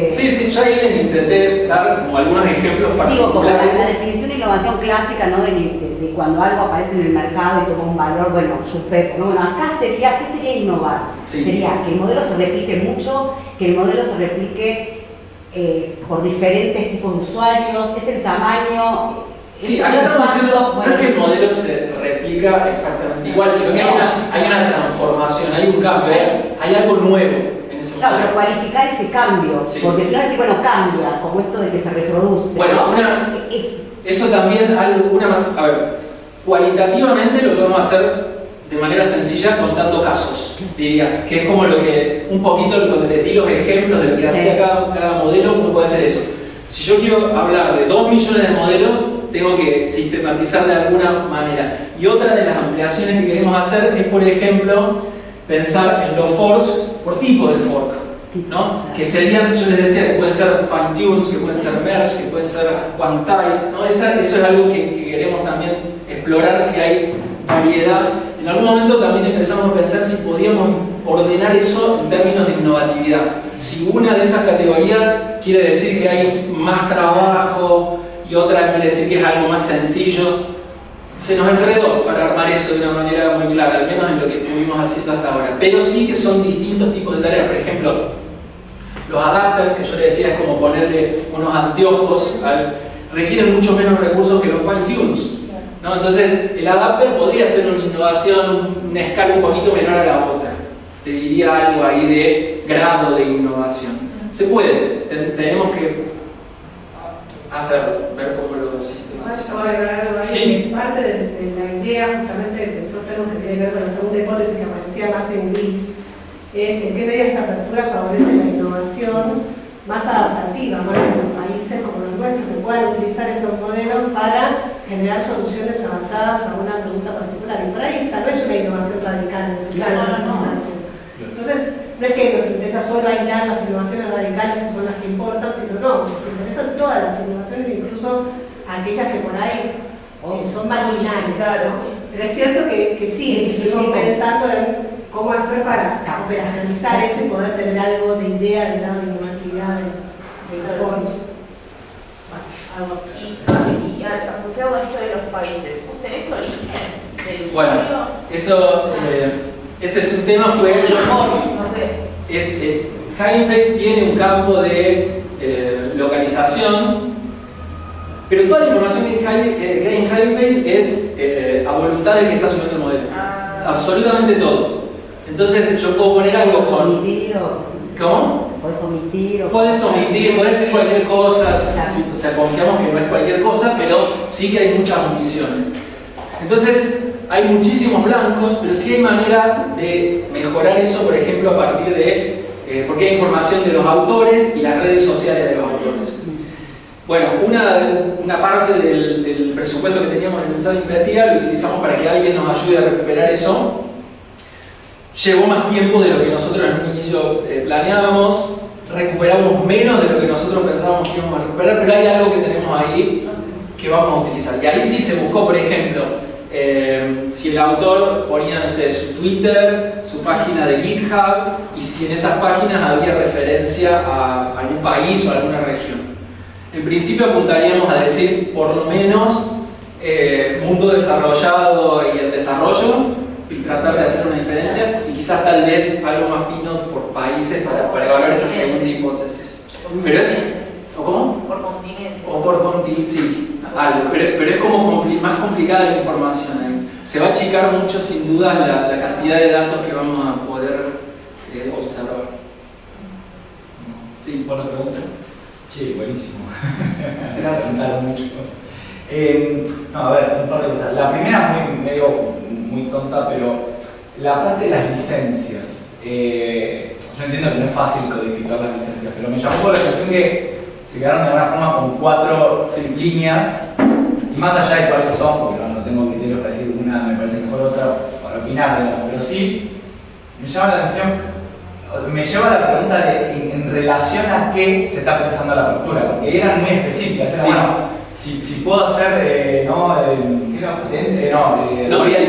Sí, yo ahí les intenté dar como algunos ejemplos particulares. Digo, como la definición de innovación clásica, ¿no? De cuando algo aparece en el mercado y toma un valor, bueno, ¿no? Bueno, acá sería, ¿qué sería innovar? Sí. Sería que el modelo se replique mucho, que el modelo se replique por diferentes tipos de usuarios, es el tamaño. Sí, acá estamos diciendo, no es que el modelo se replica exactamente igual, sino que hay una transformación, hay un cambio, hay algo nuevo en ese Claro, modelo. pero cualificar ese cambio, Sí. porque si no decir, bueno, cambia, como esto de que se reproduce. Bueno, ¿no? Eso también, a ver, cualitativamente lo podemos hacer de manera sencilla contando casos, diría, que es como lo que, un poquito cuando les di los ejemplos de lo que hacía cada modelo, uno puede hacer eso. Si yo quiero hablar de 2 millones de modelos, tengo que sistematizar de alguna manera. Y otra de las ampliaciones que queremos hacer es, por ejemplo, pensar en los forks por tipo de fork, ¿no? Que serían, yo les decía, que pueden ser fine-tunes, que pueden ser merge, que pueden ser quantize, ¿no? Eso es algo que queremos también explorar, si hay variedad. En algún momento también empezamos a pensar si podíamos ordenar eso en términos de innovatividad. Si una de esas categorías quiere decir que hay más trabajo y otra quiere decir que es algo más sencillo. Se nos enredó para armar eso de una manera muy clara, al menos en lo que estuvimos haciendo hasta ahora. Pero sí que son distintos tipos de tareas. Por ejemplo, los adapters, que yo le decía, es como ponerle unos anteojos, requieren mucho menos recursos que los fine-tunes, ¿no? Entonces, el adapter podría ser una innovación, una escala un poquito menor a la otra. Te diría algo ahí de grado de innovación. Se puede, tenemos que hacerlo, ver cómo lo sistematizamos. Sí. Parte de la idea, justamente, de nosotros tenemos que tiene que ver con la segunda hipótesis que aparecía más en gris, es en qué medida esta apertura favorece la innovación más adaptativa, más en los países como los nuestros, que puedan utilizar esos modelos para generar soluciones adaptadas a una pregunta particular. Y por ahí tal vez una innovación radical en ese plano. Entonces, no es que nos interesa solo aislar las innovaciones radicales, que son las que importan, sino no, nos interesan todas las innovaciones, incluso aquellas que por ahí son marginales. Claro, ¿no? Pero es cierto que sí, estuvimos pensando en cómo hacer para operacionalizar eso y poder tener algo de idea del lado de innovatividad de los fondos. Y asociado a esto de los países, ¿vos tenés origen del usuario? Bueno, eso, ese es un tema, fue... no sé. Hugging Face tiene un campo de localización, pero toda la información que hay en Hugging Face es a voluntad del que está subiendo el modelo. Absolutamente todo. Entonces yo puedo poner algo con... ¿Omitir o...? ¿Cómo? ¿Puedes omitir o...? Puedes omitir, puedes decir cualquier cosa, o sea, confiamos que no es cualquier cosa, pero sí que hay muchas omisiones. Entonces, hay muchísimos blancos, pero sí hay manera de mejorar eso, por ejemplo, a partir de... porque hay información de los autores y las redes sociales de los autores. Bueno, una parte del presupuesto que teníamos en el Pensado Investiga lo utilizamos para que alguien nos ayude a recuperar eso. Llevó más tiempo de lo que nosotros en un inicio planeábamos, recuperamos menos de lo que nosotros pensábamos que íbamos a recuperar, pero hay algo que tenemos ahí que vamos a utilizar. Y ahí sí se buscó, por ejemplo, si el autor ponía, no sé, su Twitter, su página de GitHub, y si en esas páginas había referencia a algún país o a alguna región. En principio apuntaríamos a decir, por lo menos, mundo desarrollado y el desarrollo, y tratar de hacer una diferencia, y quizás tal vez algo más fino por países para evaluar esa segunda hipótesis. Pero es... ¿O cómo? Por continente. O por continente, sí, algo. Pero es como más complicada la información ahí. Se va a achicar mucho, sin duda, la cantidad de datos que vamos a poder observar. Sí, ¿por la pregunta? Sí, buenísimo. Gracias. Mucho. No, a ver, un par de cosas. La primera muy tonta, pero la parte de las licencias. Yo entiendo que no es fácil codificar las licencias, pero me llamó la atención que se quedaron de alguna forma con 4 líneas, y más allá de cuáles son, porque no tengo criterios para decir una me parece mejor, otra para opinar, digamos, pero sí me llama la atención, me lleva a la pregunta de en relación a qué se está pensando la apertura, porque eran muy específicas. Sí. Bueno, si puedo hacer, ¿qué era patente?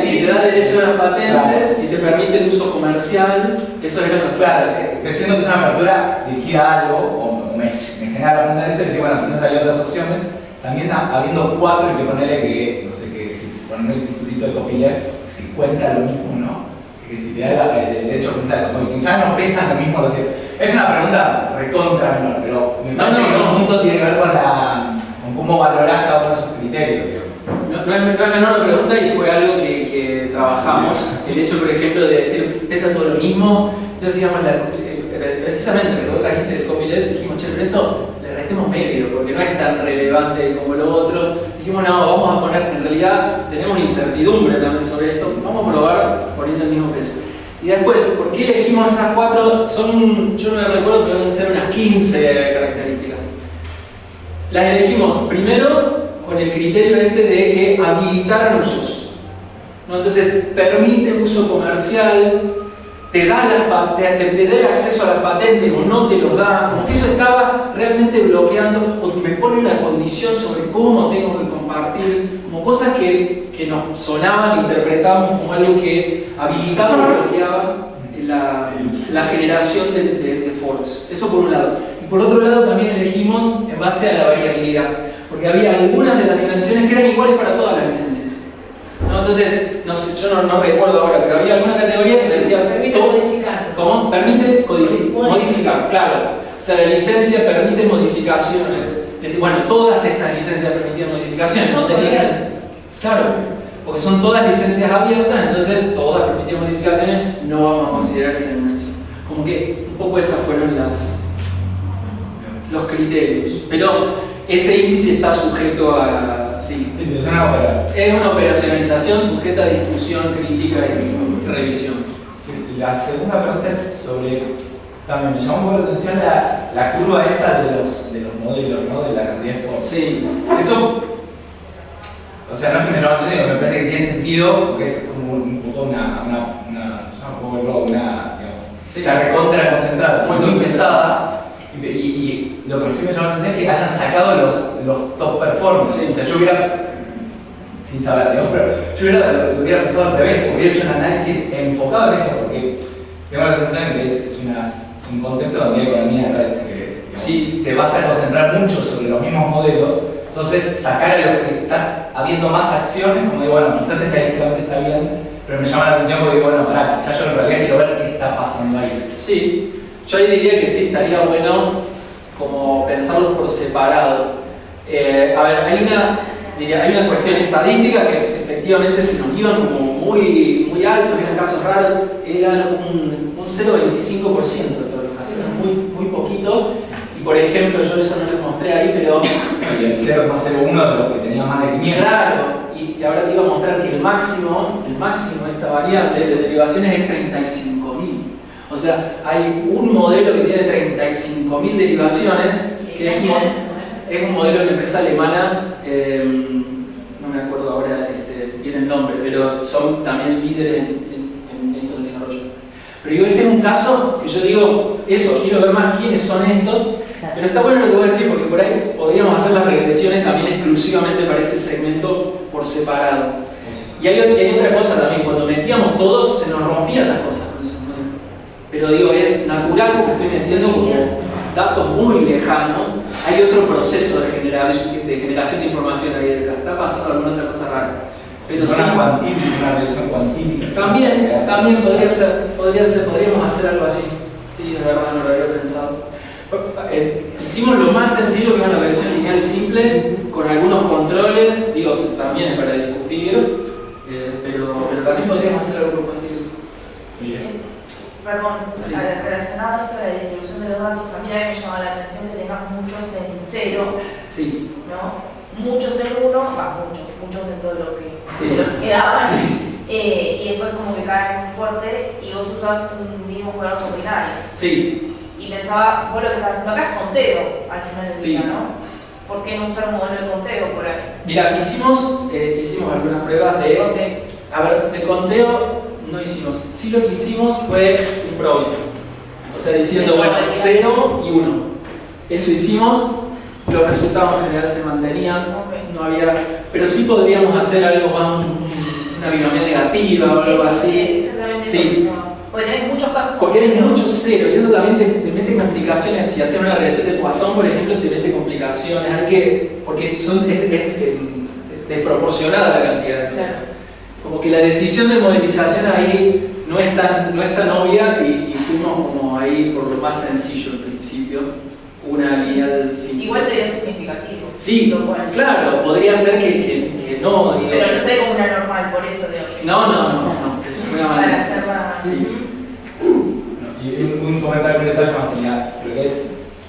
Si te da derecho a las patentes, claro. Si te permite el uso comercial, eso es lo Claro, siendo que es una apertura dirigida a algo, o me genera la pregunta de eso, y decir, bueno, quizás hay otras opciones, también habiendo 4 que ponerle que, no sé, que si ponerle el titulito de copyleft, si cuenta lo mismo, ¿no? Que si te da el derecho a pensar, porque quizás no pesan lo mismo. Es una pregunta recontra menor, pero me parece que en un punto tiene que ver con cómo valorás cada uno de sus criterios. No es menor la pregunta, y fue algo que trabajamos. El hecho, por ejemplo, de decir, pesa todo lo mismo. Entonces, digamos, precisamente lo que vos trajiste del copyleft, dijimos, che, pero esto le restemos medio, porque no es tan relevante como lo otro. Dijimos, no, vamos a poner, en realidad tenemos incertidumbre también sobre esto, vamos a probar poniendo el mismo peso. Y después, ¿por qué elegimos esas 4? Son, yo no me recuerdo, pero deben ser unas 15 características. Las elegimos primero con el criterio de que habilitaran usos, ¿no? Entonces, permite uso comercial, te da el acceso a las patentes o no te los da, como que eso estaba realmente bloqueando, o me pone una condición sobre cómo tengo que compartir, como cosas que nos sonaban, interpretábamos como algo que habilitaba o bloqueaba la generación de foros. Eso por un lado. Y por otro lado también elegimos en base a la variabilidad, porque había algunas de las dimensiones que eran iguales para todas las licencias, ¿no? Entonces, no sé, yo no recuerdo ahora, pero había alguna categoría que decía... Permite modificar. ¿Cómo? Permite modificar, claro. O sea, la licencia permite modificaciones. Es decir, bueno, todas estas licencias permitían modificaciones. No claro, porque son todas licencias abiertas, entonces todas permitían modificaciones, no vamos a considerar esa dimensión. Como que un poco esas fueron los criterios. Pero ese índice está sujeto a... Sí, es una operación. Es una operacionalización sujeta a discusión, crítica y revisión. Sí, la segunda pregunta es sobre, también me llamó un poco la atención la curva esa de los modelos, ¿no? De la cantidad de foros. Sí. Eso, o sea, no es que me llame la atención, me parece que tiene sentido, porque es como un poco una sí, la recontra concentrada, muy pesada. Y lo que sí me llama la atención es que hayan sacado los top performers. Sí. O sea, yo hubiera, sin saber, digamos, pero yo lo hubiera pensado al revés, hubiera hecho un análisis enfocado en eso, porque tengo la sensación de que es un contexto donde hay economía de red, si querés. Sí. Te vas a concentrar mucho sobre los mismos modelos, entonces sacar a los que están habiendo más acciones, como digo, bueno, quizás estadísticamente está bien, pero me llama la atención porque digo, bueno, pará, quizás yo en realidad quiero ver qué está pasando ahí. Sí. Yo ahí diría que sí estaría bueno como pensarlos por separado. A ver, hay una cuestión estadística que efectivamente se nos iban como muy altos, eran casos raros, eran un 0,25% de todos los casos, eran muy poquitos. Y por ejemplo, yo eso no les mostré ahí, pero... Y el 0,01 de los que tenía más de 500. Claro, y ahora te iba a mostrar que el máximo de esta variable de derivaciones es 35.000. O sea, hay un modelo que tiene 35.000 derivaciones, que es un modelo de una empresa alemana, no me acuerdo ahora bien el nombre, pero son también líderes en estos desarrollos. Pero digo, ese es un caso que yo digo, eso, quiero ver más quiénes son estos, pero está bueno lo que voy a decir, porque por ahí podríamos hacer las regresiones también exclusivamente para ese segmento por separado. Y hay otra cosa también, cuando metíamos todos se nos rompían las cosas. Pero digo, es natural porque estoy metiendo como datos muy lejanos. Hay otro proceso de generación de información ahí detrás. Está pasando alguna otra cosa rara. Pero sí, una revisión cuantífica. También podríamos hacer algo así. Sí, de verdad, no lo había pensado. Hicimos lo más sencillo, que es una regresión lineal simple, con algunos controles, digo, también es para discutir, pero también podríamos hacer algo por cuantífico. Sí. Perdón, Sí. Relacionado a esto de la distribución de los datos, a mí me llama la atención que tengas muchos en 0, Sí. ¿no? Muchos en 1, muchos dentro de lo que Sí. quedaba, Sí. y después como que cae muy fuerte y vos usas un mínimo cuadrado binario. Sí. Y pensaba, vos lo que estás haciendo acá es conteo al final del Sí. día, ¿no? ¿Por qué no usar un modelo de conteo por ahí? Mira, hicimos algunas pruebas de conteo. No hicimos. Sí, lo que hicimos fue un probit. O sea, diciendo, bueno, 0 y 1. Eso hicimos. Los resultados en general se mantenían. No había. Pero sí podríamos hacer algo más, una binomial negativa o algo así. Exactamente. Sí. Porque tenés muchos casos. Porque hay muchos ceros y eso también te mete complicaciones. Si haces una regresión de Poisson, por ejemplo, te mete complicaciones. Porque es desproporcionada la cantidad de ceros. Como que la decisión de modelización ahí no es tan obvia y fuimos como ahí por lo más sencillo en principio, una lineal simple. Igual sería significativo. Sí, claro, podría ser que no, digo. Pero no sé como una normal, por eso digo. No. Para hacer más. Sí. Y un comentario, un detalle más, lo que es,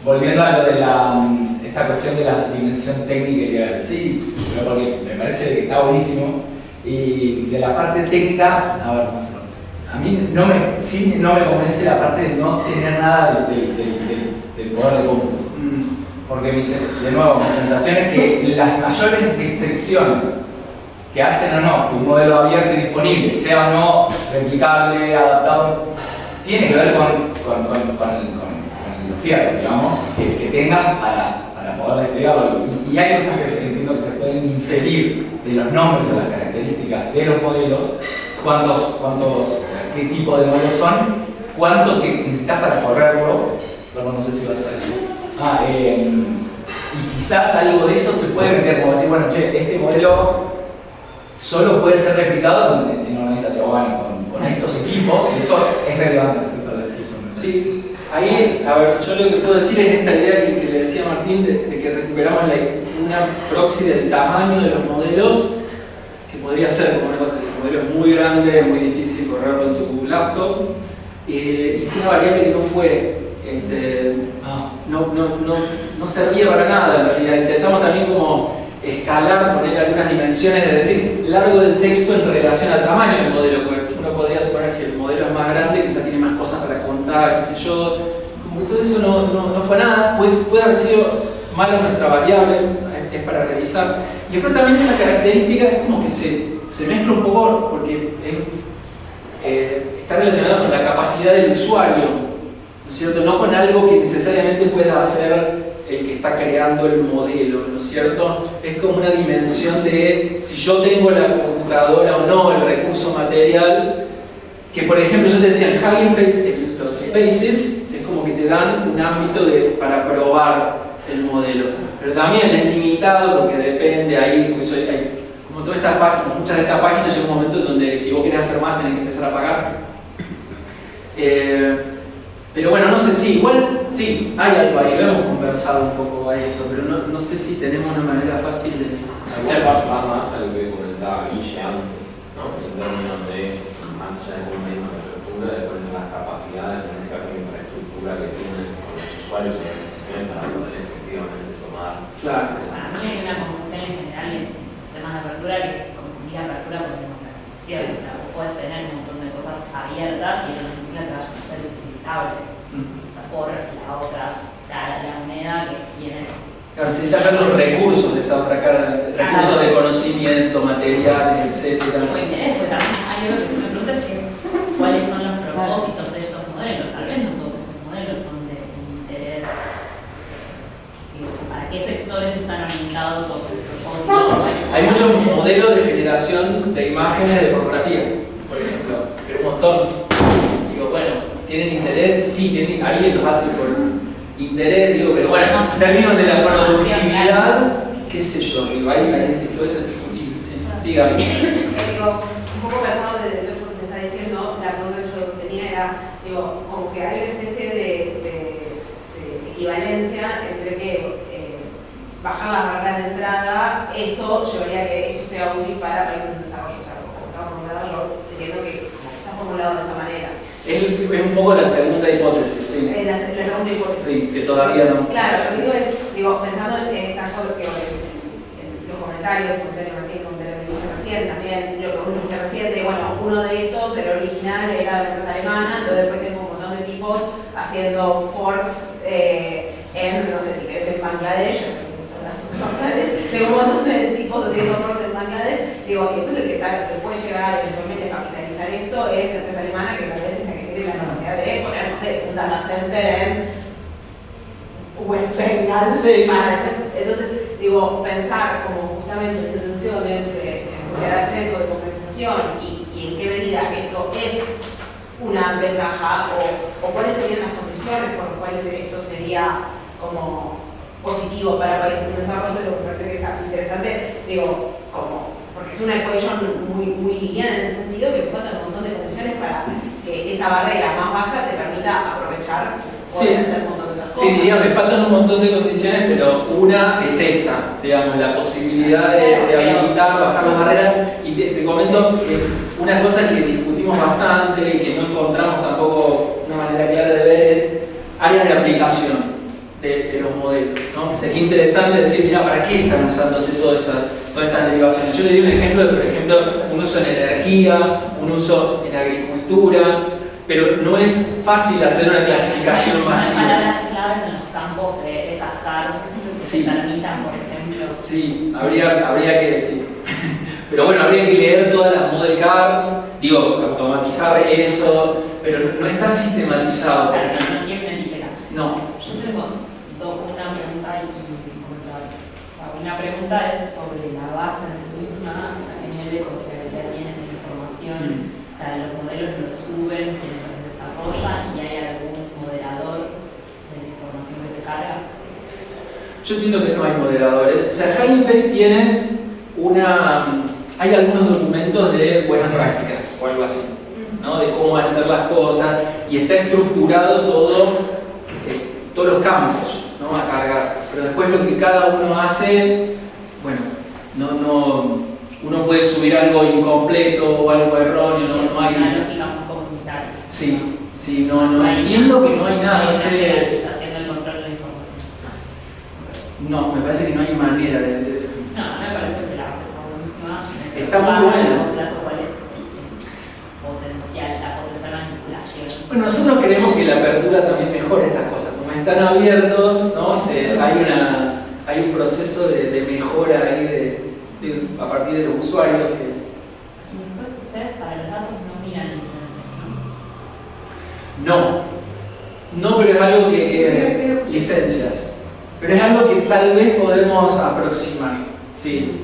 volviendo a lo de esta esta cuestión de la dimensión técnica, sí, pero porque me parece que está buenísimo. Y de la parte técnica, a ver, a mí no me convence la parte de no tener nada del poder de cómputo. Porque de nuevo, mi sensación es que las mayores restricciones que hacen o no que un modelo abierto y disponible sea o no replicable, adaptado, tiene que ver con lo fiable, digamos, que tengas para poder desplegarlo. Y hay cosas que entiendo que se pueden inferir de los nombres o las características de los modelos, o sea, qué tipo de modelos son, cuánto necesitas para correrlo. Perdón, no sé si vas a decir. Y quizás algo de eso se puede meter, como decir, bueno, che, este modelo solo puede ser replicado en una organización, bueno, con estos equipos, y eso es relevante respecto al acceso. Sí. Ahí, a ver, yo lo que puedo decir es esta idea que le decía Martín de que recuperamos una proxy del tamaño de los modelos, que podría ser como una cosa así, el modelo es muy grande, muy difícil correrlo en tu laptop, y fue una variable que no fue, no servía para nada en realidad. Intentamos también como escalar, poner algunas dimensiones, es decir, largo del texto en relación al tamaño del modelo, porque uno podría suponer si el modelo es más grande, quizá tiene más cosas para contar, qué sé yo, como que todo eso no fue nada, pues puede haber sido mala nuestra variable, es para revisar. Y después también esa característica es como que se mezcla un poco, porque está relacionada con la capacidad del usuario, ¿no es cierto? No con algo que necesariamente pueda hacer el que está creando el modelo, ¿no es cierto? Es como una dimensión de si yo tengo la computadora o no, el recurso material, que por ejemplo yo te decía, en Hugging Face, los spaces, es como que te dan un ámbito para probar el modelo, pero también es limitado porque depende ahí, porque hay, como todas estas páginas, muchas de estas páginas llega un momento en donde si vos querés hacer más tenés que empezar a pagar. Pero bueno, no sé si, igual sí, hay algo ahí, lo hemos conversado un poco a esto, pero no sé si tenemos una manera fácil de hacer. Va más a lo que comentaba Guille antes, ¿no? En términos de, más allá de una infraestructura, después de las capacidades, en este caso de infraestructura que tienen con los usuarios y organizaciones para poder efectivamente tomar. Claro. Para mí hay una confusión en general en temas de apertura que es confundir apertura con democratización. O sea, vos podés tener un montón de cosas abiertas y eso no significa que vayan a ser utilizables. O sea, por la otra cara de la moneda que quienes... Claro, necesitas ver los recursos de esa otra cara, recursos de conocimiento, materiales, etc. Muy bien, pues también hay algo que se me pregunta que es cuáles son los propósitos de estos modelos. Tal vez no todos estos modelos son de interés. ¿Para qué sectores están orientados o qué propósito? Hay muchos modelos de generación de imágenes de pornografía, por ejemplo, pero un montón. Digo, bueno, ¿tienen interés? Sí, alguien los hace por interés, digo, pero bueno, en términos de la productividad, qué sé yo, digo, ahí todo eso es discutible. Sí, Gaby. Digo, un poco pensado de lo que se está diciendo, la pregunta que yo tenía era, digo, como que hay una especie de equivalencia entre que bajar las barreras de entrada, eso llevaría a que esto sea útil para países en desarrollo. O sea, como está formulado, yo entiendo que está formulado de esa manera. Es un poco la segunda hipótesis, sí. La segunda hipótesis. Sí, que todavía no. Claro, lo que digo es, pensando en estas cosas que en los comentarios, comentario Martín, comentario que hice recién, también lo que vos dijiste recién, de bueno, uno de estos, el original era de la empresa alemana, entonces después tengo un montón de tipos haciendo forks en, no sé si querés, en Bangladesh, tengo un montón de tipos haciendo forks en Bangladesh, digo, y después el que puede llegar eventualmente a capitalizar esto es la empresa alemana, que tal vez es la que tiene la capacidad de poner, no sé, un data center en West Bengal, sí. Para después, entonces, digo, pensar como justamente una intención entre negociar acceso, democratización y en qué medida esto es una ventaja o cuáles serían las condiciones por las cuales esto sería como positivo para países en desarrollo, lo que me parece que es interesante, digo, como, porque es una ecuación muy lineal en ese sentido, que te faltan un montón de condiciones para que esa barrera más baja te permita aprovechar poder hacer un montón de otras cosas. Sí, diría, me faltan un montón de condiciones, pero una es esta, digamos, la posibilidad de habilitar, bajar las barreras. Y te comento que una cosa que discutimos bastante y que no encontramos tampoco una manera clara de ver es áreas de aplicación. de los modelos, ¿no? Sería interesante decir, mira, ¿para qué están usándose todas estas derivaciones? Yo le di un ejemplo de, por ejemplo, un uso en energía, un uso en agricultura, pero no es fácil hacer una clasificación masiva. Palabras claves en los campos de esas cartas que Sí. se permitan, por ejemplo. Sí, habría que... Sí. Pero bueno, habría que leer todas las model cards, digo, automatizar eso, pero no está sistematizado. Claro, no tiene una etiqueta. No. Yo tengo una pregunta y un comentario. O sea, una pregunta es sobre la base de tu misma, o sea, qué nivel de confiabilidad tiene esa información. O sea, los modelos los suben, quienes los desarrollan, y hay algún moderador de la información que se carga. Yo entiendo que no hay moderadores. O sea, Hugging Face tiene hay algunos documentos de buenas prácticas o algo así, ¿no? De cómo hacer las cosas, y está estructurado todos los campos, ¿no? A cargar. Pero después lo que cada uno hace, bueno, uno puede subir algo incompleto o algo erróneo, no hay una lógica muy comunitaria. Sí, no entiendo que no hay nada, no sé. Jerarquización del control de la información. No, me parece que no hay manera de... No, me parece que la base está buenísima. Está muy buena. ¿Cuál es la potencial manipulación? Bueno, nosotros creemos que la apertura también mejora estas cosas. Como están abiertos, ¿no? Hay un proceso de mejora ahí a partir de los usuarios. Y después ustedes para los datos no miran licencias, ¿no? No, pero es algo que licencias. Pero es algo que tal vez podemos aproximar. Sí,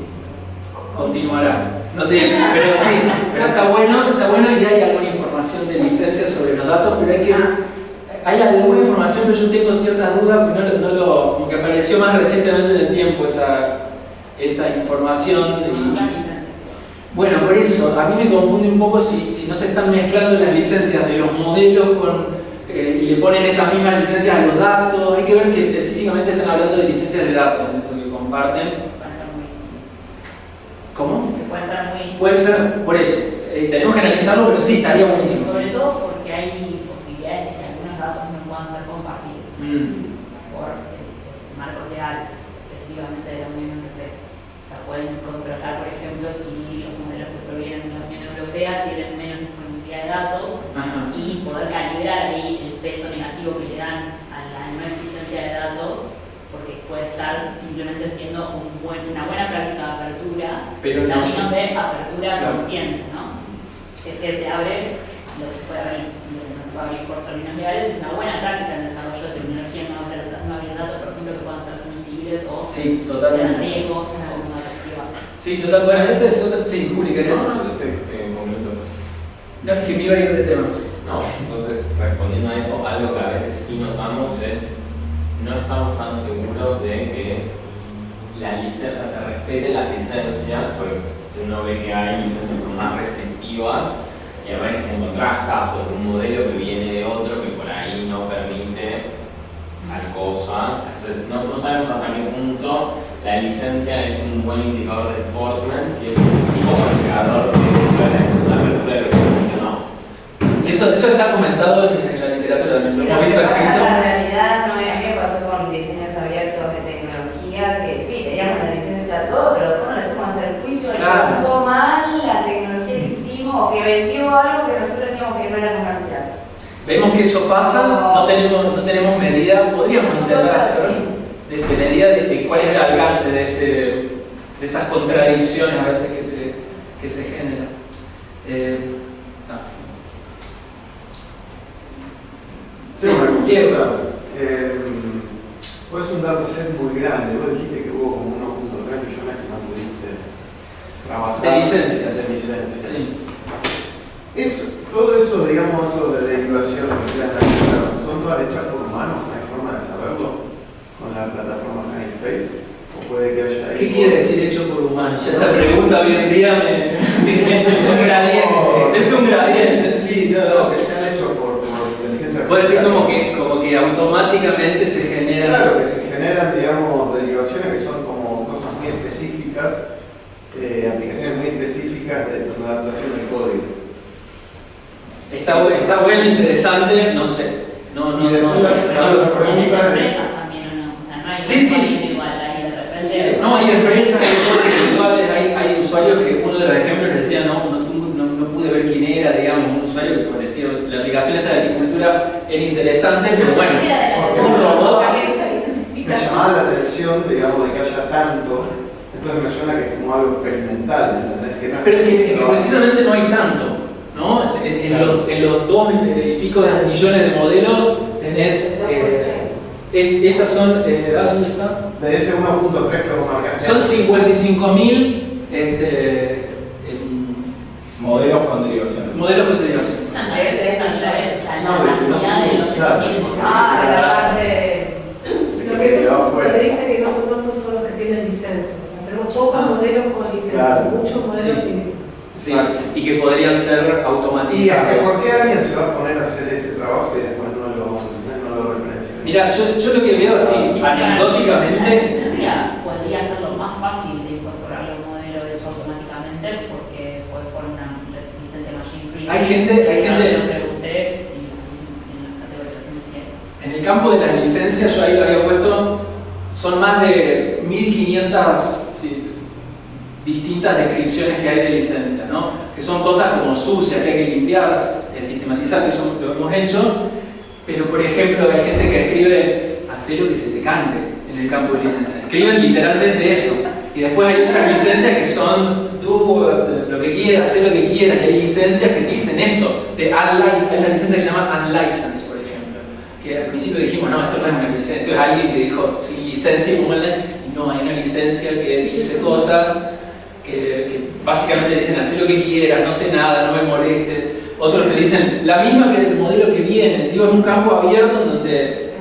continuará. No te digo, pero sí, pero está bueno y hay alguna información de licencias sobre los datos, pero hay alguna información, pero yo tengo ciertas dudas, porque como que apareció más recientemente en el tiempo esa información. Bueno, por eso, a mí me confunde un poco si no se están mezclando las licencias de los modelos y le ponen esas mismas licencias a los datos. Hay que ver si específicamente están hablando de licencias de datos, eso que comparten. ¿Cómo? Puede ser, por eso. Tenemos que analizarlo, pero sí, estaría buenísimo. Sobre todo porque hay posibilidades de que algunos datos no puedan ser compartidos por marcos legales, específicamente de la Unión Europea. O sea, pueden controlar, por ejemplo, si los modelos que provienen de la Unión Europea tienen menos disponibilidad de datos. Ajá. Y poder calibrar ahí el peso negativo que le dan a la no existencia de datos, porque puede estar simplemente siendo una buena práctica de apertura, pero no de apertura claro. consciente, ¿no? Que se abre, lo que se puede abrir, lo que no se puede abrir por términos legales, es una buena práctica en el desarrollo de tecnología no abrir datos, por ejemplo, que puedan ser sensibles o sí, totalmente. riesgos o datos privados. Sí, total. Bueno, ese es otro. Sí, Juli, ¿querés? No, es que me iba a ir de tema. No, entonces respondiendo a eso, algo que a veces sí notamos es no estamos tan seguros de que la licencia se respete las licencias, porque uno ve que hay licencias que son más restrictivas y a veces encontrás casos de un modelo que viene de otro que por ahí no permite tal cosa. Entonces, no sabemos hasta qué punto la licencia es un buen indicador de enforcement, si es un indicador de la apertura de lo que permite o no. Eso está comentado en la literatura también. Sí, lo hemos visto escrito. La realidad no es que pasó con diseños abiertos de tecnología, que sí, teníamos la licencia a todo, pero después no le fuimos a hacer juicio, Claro. le usó mal la tecnología que hicimos o que vendió algo que nosotros decíamos que no era comercial. Vemos que eso pasa, no tenemos medida, podríamos intentar hacer de medida de cuál es el alcance de esas contradicciones a veces que se generan. Sí, pues un dataset muy grande. Vos dijiste que hubo como 1.3 millones que no pudiste trabajar. De licencias. De licencias. Sí. Todo eso, digamos, eso de derivación que ustedes analizaron, ¿son todas hechas por humanos? ¿No hay forma de saberlo con la plataforma Hugging Face? ¿O puede que haya ahí? ¿Qué quiere decir hecho por humanos? Ya esa pregunta hoy en día es un gradiente. Es un gradiente, sí. No, que sean hechos por inteligencia artificial. Puede ser como que automáticamente se generan. Claro, que se generan, digamos, derivaciones que son como cosas muy específicas, aplicaciones muy específicas de una adaptación del código. Está bueno, interesante, no sé. No lo pregunta empresas también Sí, sí. individual, ahí de repente. No, hay empresas que son individuales, hay usuarios que uno de los ejemplos les decía, no pude ver quién era, digamos, un usuario que parecía, la aplicación esa de agricultura era interesante, pero bueno, fue un robot. Me llamaba la atención, digamos, de que haya tanto, entonces me suena que es como algo experimental, ¿entendés? Que no Pero es que precisamente no hay tanto, ¿no? En los 2 y pico de millones de modelos tenés, estas son, ¿dónde está? De ese 1.3 que vos marcaste. Son 55.000 modelos con derivaciones. Modelos con derivaciones. Lo que dice que no son tantos son los que tienen licencia. O sea, tenemos pocos modelos con licencia, muchos modelos sin licencia. Sí, y que podrían ser automatizados. ¿Y por qué alguien se va a poner a hacer ese trabajo y después no lo referencia? Mira, yo lo que veo así, anecdóticamente. La licencia podría ser lo más fácil de incorporar un modelo de hecho automáticamente porque puedes poner una licencia machine free. Hay gente. Yo pregunté si las categorizaciones tienen. En el campo de las licencias, yo ahí lo había puesto, son más de 1500 distintas descripciones que hay de licencia, ¿no? Que son cosas como sucias, que hay que limpiar, sistematizar, que eso lo hemos hecho, pero por ejemplo hay gente que escribe hacer lo que se te cante en el campo de licencia. Escriben literalmente eso. Y después hay otras licencias que son tú lo que quieras, hacer lo que quieras, y hay licencias que dicen eso, de unlicensed, hay una licencia que se llama unlicensed, por ejemplo, que al principio dijimos, no, esto no es una licencia, esto es alguien que dijo, sin licencia, y no, hay una licencia que dice cosas que básicamente dicen, hacer lo que quieras, no sé nada, no me moleste. Otros te dicen, la misma que el modelo que viene, digo, es un campo abierto en donde...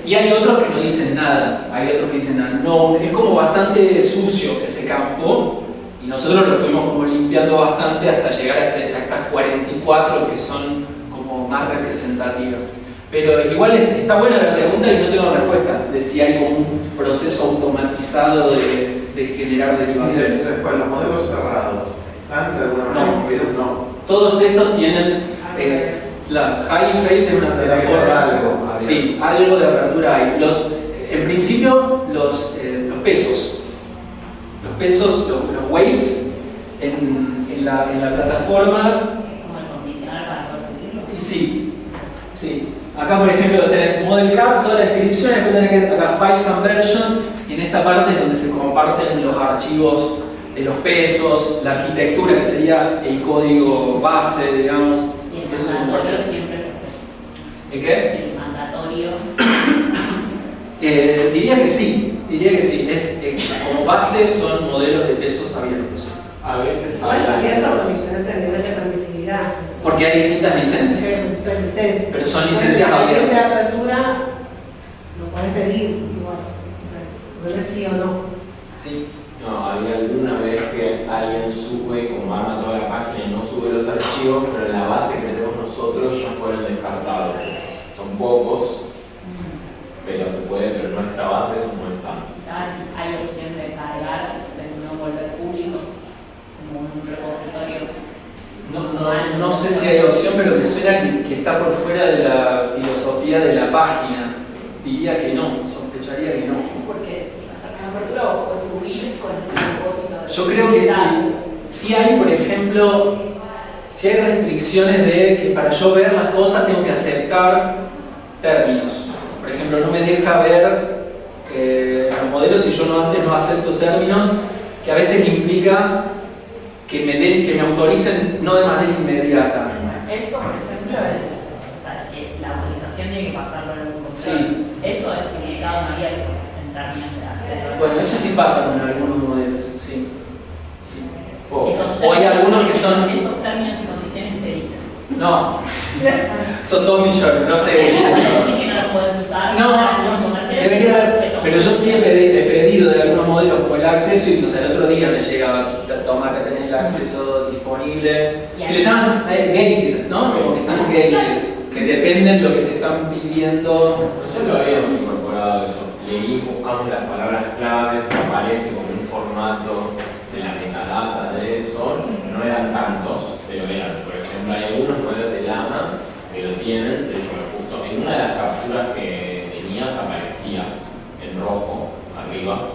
Y hay otros que no dicen nada, hay otros que dicen nada, no, es como bastante sucio ese campo, y nosotros lo fuimos como limpiando bastante hasta llegar a estas 44 que son como más representativas. Pero igual está buena la pregunta y no tengo respuesta de si hay como un proceso automatizado de generar derivaciones. Entonces, pues los modelos cerrados, ¿están de alguna manera incluidos? No. Todos estos tienen, la Hugging Face es una plataforma, sí, algo de apertura hay. En principio, los pesos, los weights en la plataforma. ¿Como el condicional para poder subirlo? Sí. Acá, por ejemplo, tenés Model Card, toda la descripción, después tenés acá Files and Versions, y en esta parte es donde se comparten los archivos de los pesos, la arquitectura, que sería el código base, digamos. Y el mandatorio siempre los pesos. ¿El qué? El mandatorio. Diría que sí. Como base son modelos de pesos abiertos. A veces abiertos con diferentes niveles de permisividad. Porque hay distintas licencias. Pero son licencias abiertas. De apertura lo podés pedir igual, ver sí o no. Sí. No, había alguna vez que alguien sube, como arma toda la página y no sube los archivos, pero en la base que tenemos nosotros ya fueron descartados esos. Son pocos, pero se puede, pero en nuestra base eso no está. Quizás hay opción de cargar, de no volver público, como un repositorio. No sé si hay opción, pero me suena que está por fuera de la filosofía de la página. Diría que no, sospecharía que no. Porque la apertura vos podés subir con el propósito de... Yo creo que sí hay, por ejemplo, si hay restricciones de que para yo ver las cosas tengo que aceptar términos. Por ejemplo, no me deja ver los modelos si yo antes no acepto términos, que a veces implica que me autoricen no de manera inmediata. Eso, por ejemplo, es, o sea, que la autorización tiene que pasar por algún control. Sí. Eso es publicado en abierto en términos de acceso. Bueno, eso sí pasa con algunos modelos, sí. O hay algunos que son... Esos términos y condiciones te dicen. No, son 2 millones, no sé. Decir que no los puedes usar. No debería haber, pero yo sí he pedido de algunos modelos como el acceso, y entonces el otro día me llegaba, toma que tenés el acceso disponible, que le llaman gated, ¿no? Como que están gated, que dependen de lo que te están pidiendo. Nosotros lo habíamos incorporado eso, y ahí buscamos las palabras claves que aparece como un formato de la metadata de eso, no eran tantos, pero eran, por ejemplo, hay algunos modelos de Llama que lo tienen, de hecho justo en una de las capturas que tenías aparecía en rojo arriba.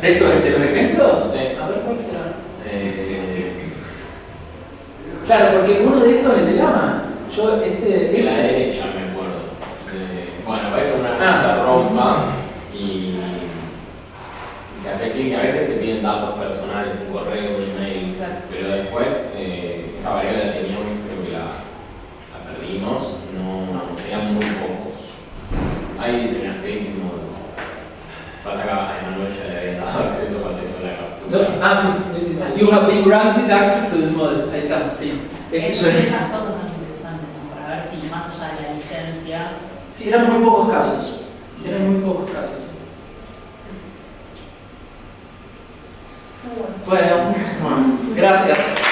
¿De los ejemplos? Sí. A ver, ¿cuál será? Claro, porque uno de estos es de Lama. Yo, de la derecha me acuerdo. Bueno, parece una carta roja y se hace clic. A veces te piden datos personales, un correo, un email, pero después esa variable la teníamos, creo que la perdimos. No, tenían muy pocos. Ahí dice, mira, creative mode. Pasa acá, a Emanuel ya le había dado acceso cuando hizo la captura. Sí. You have been granted access to this model. Ahí está, sí. Esas fotos son interesantes, ¿no? Para ver si más allá de la licencia. Sí, eran muy pocos casos. Bueno, gracias.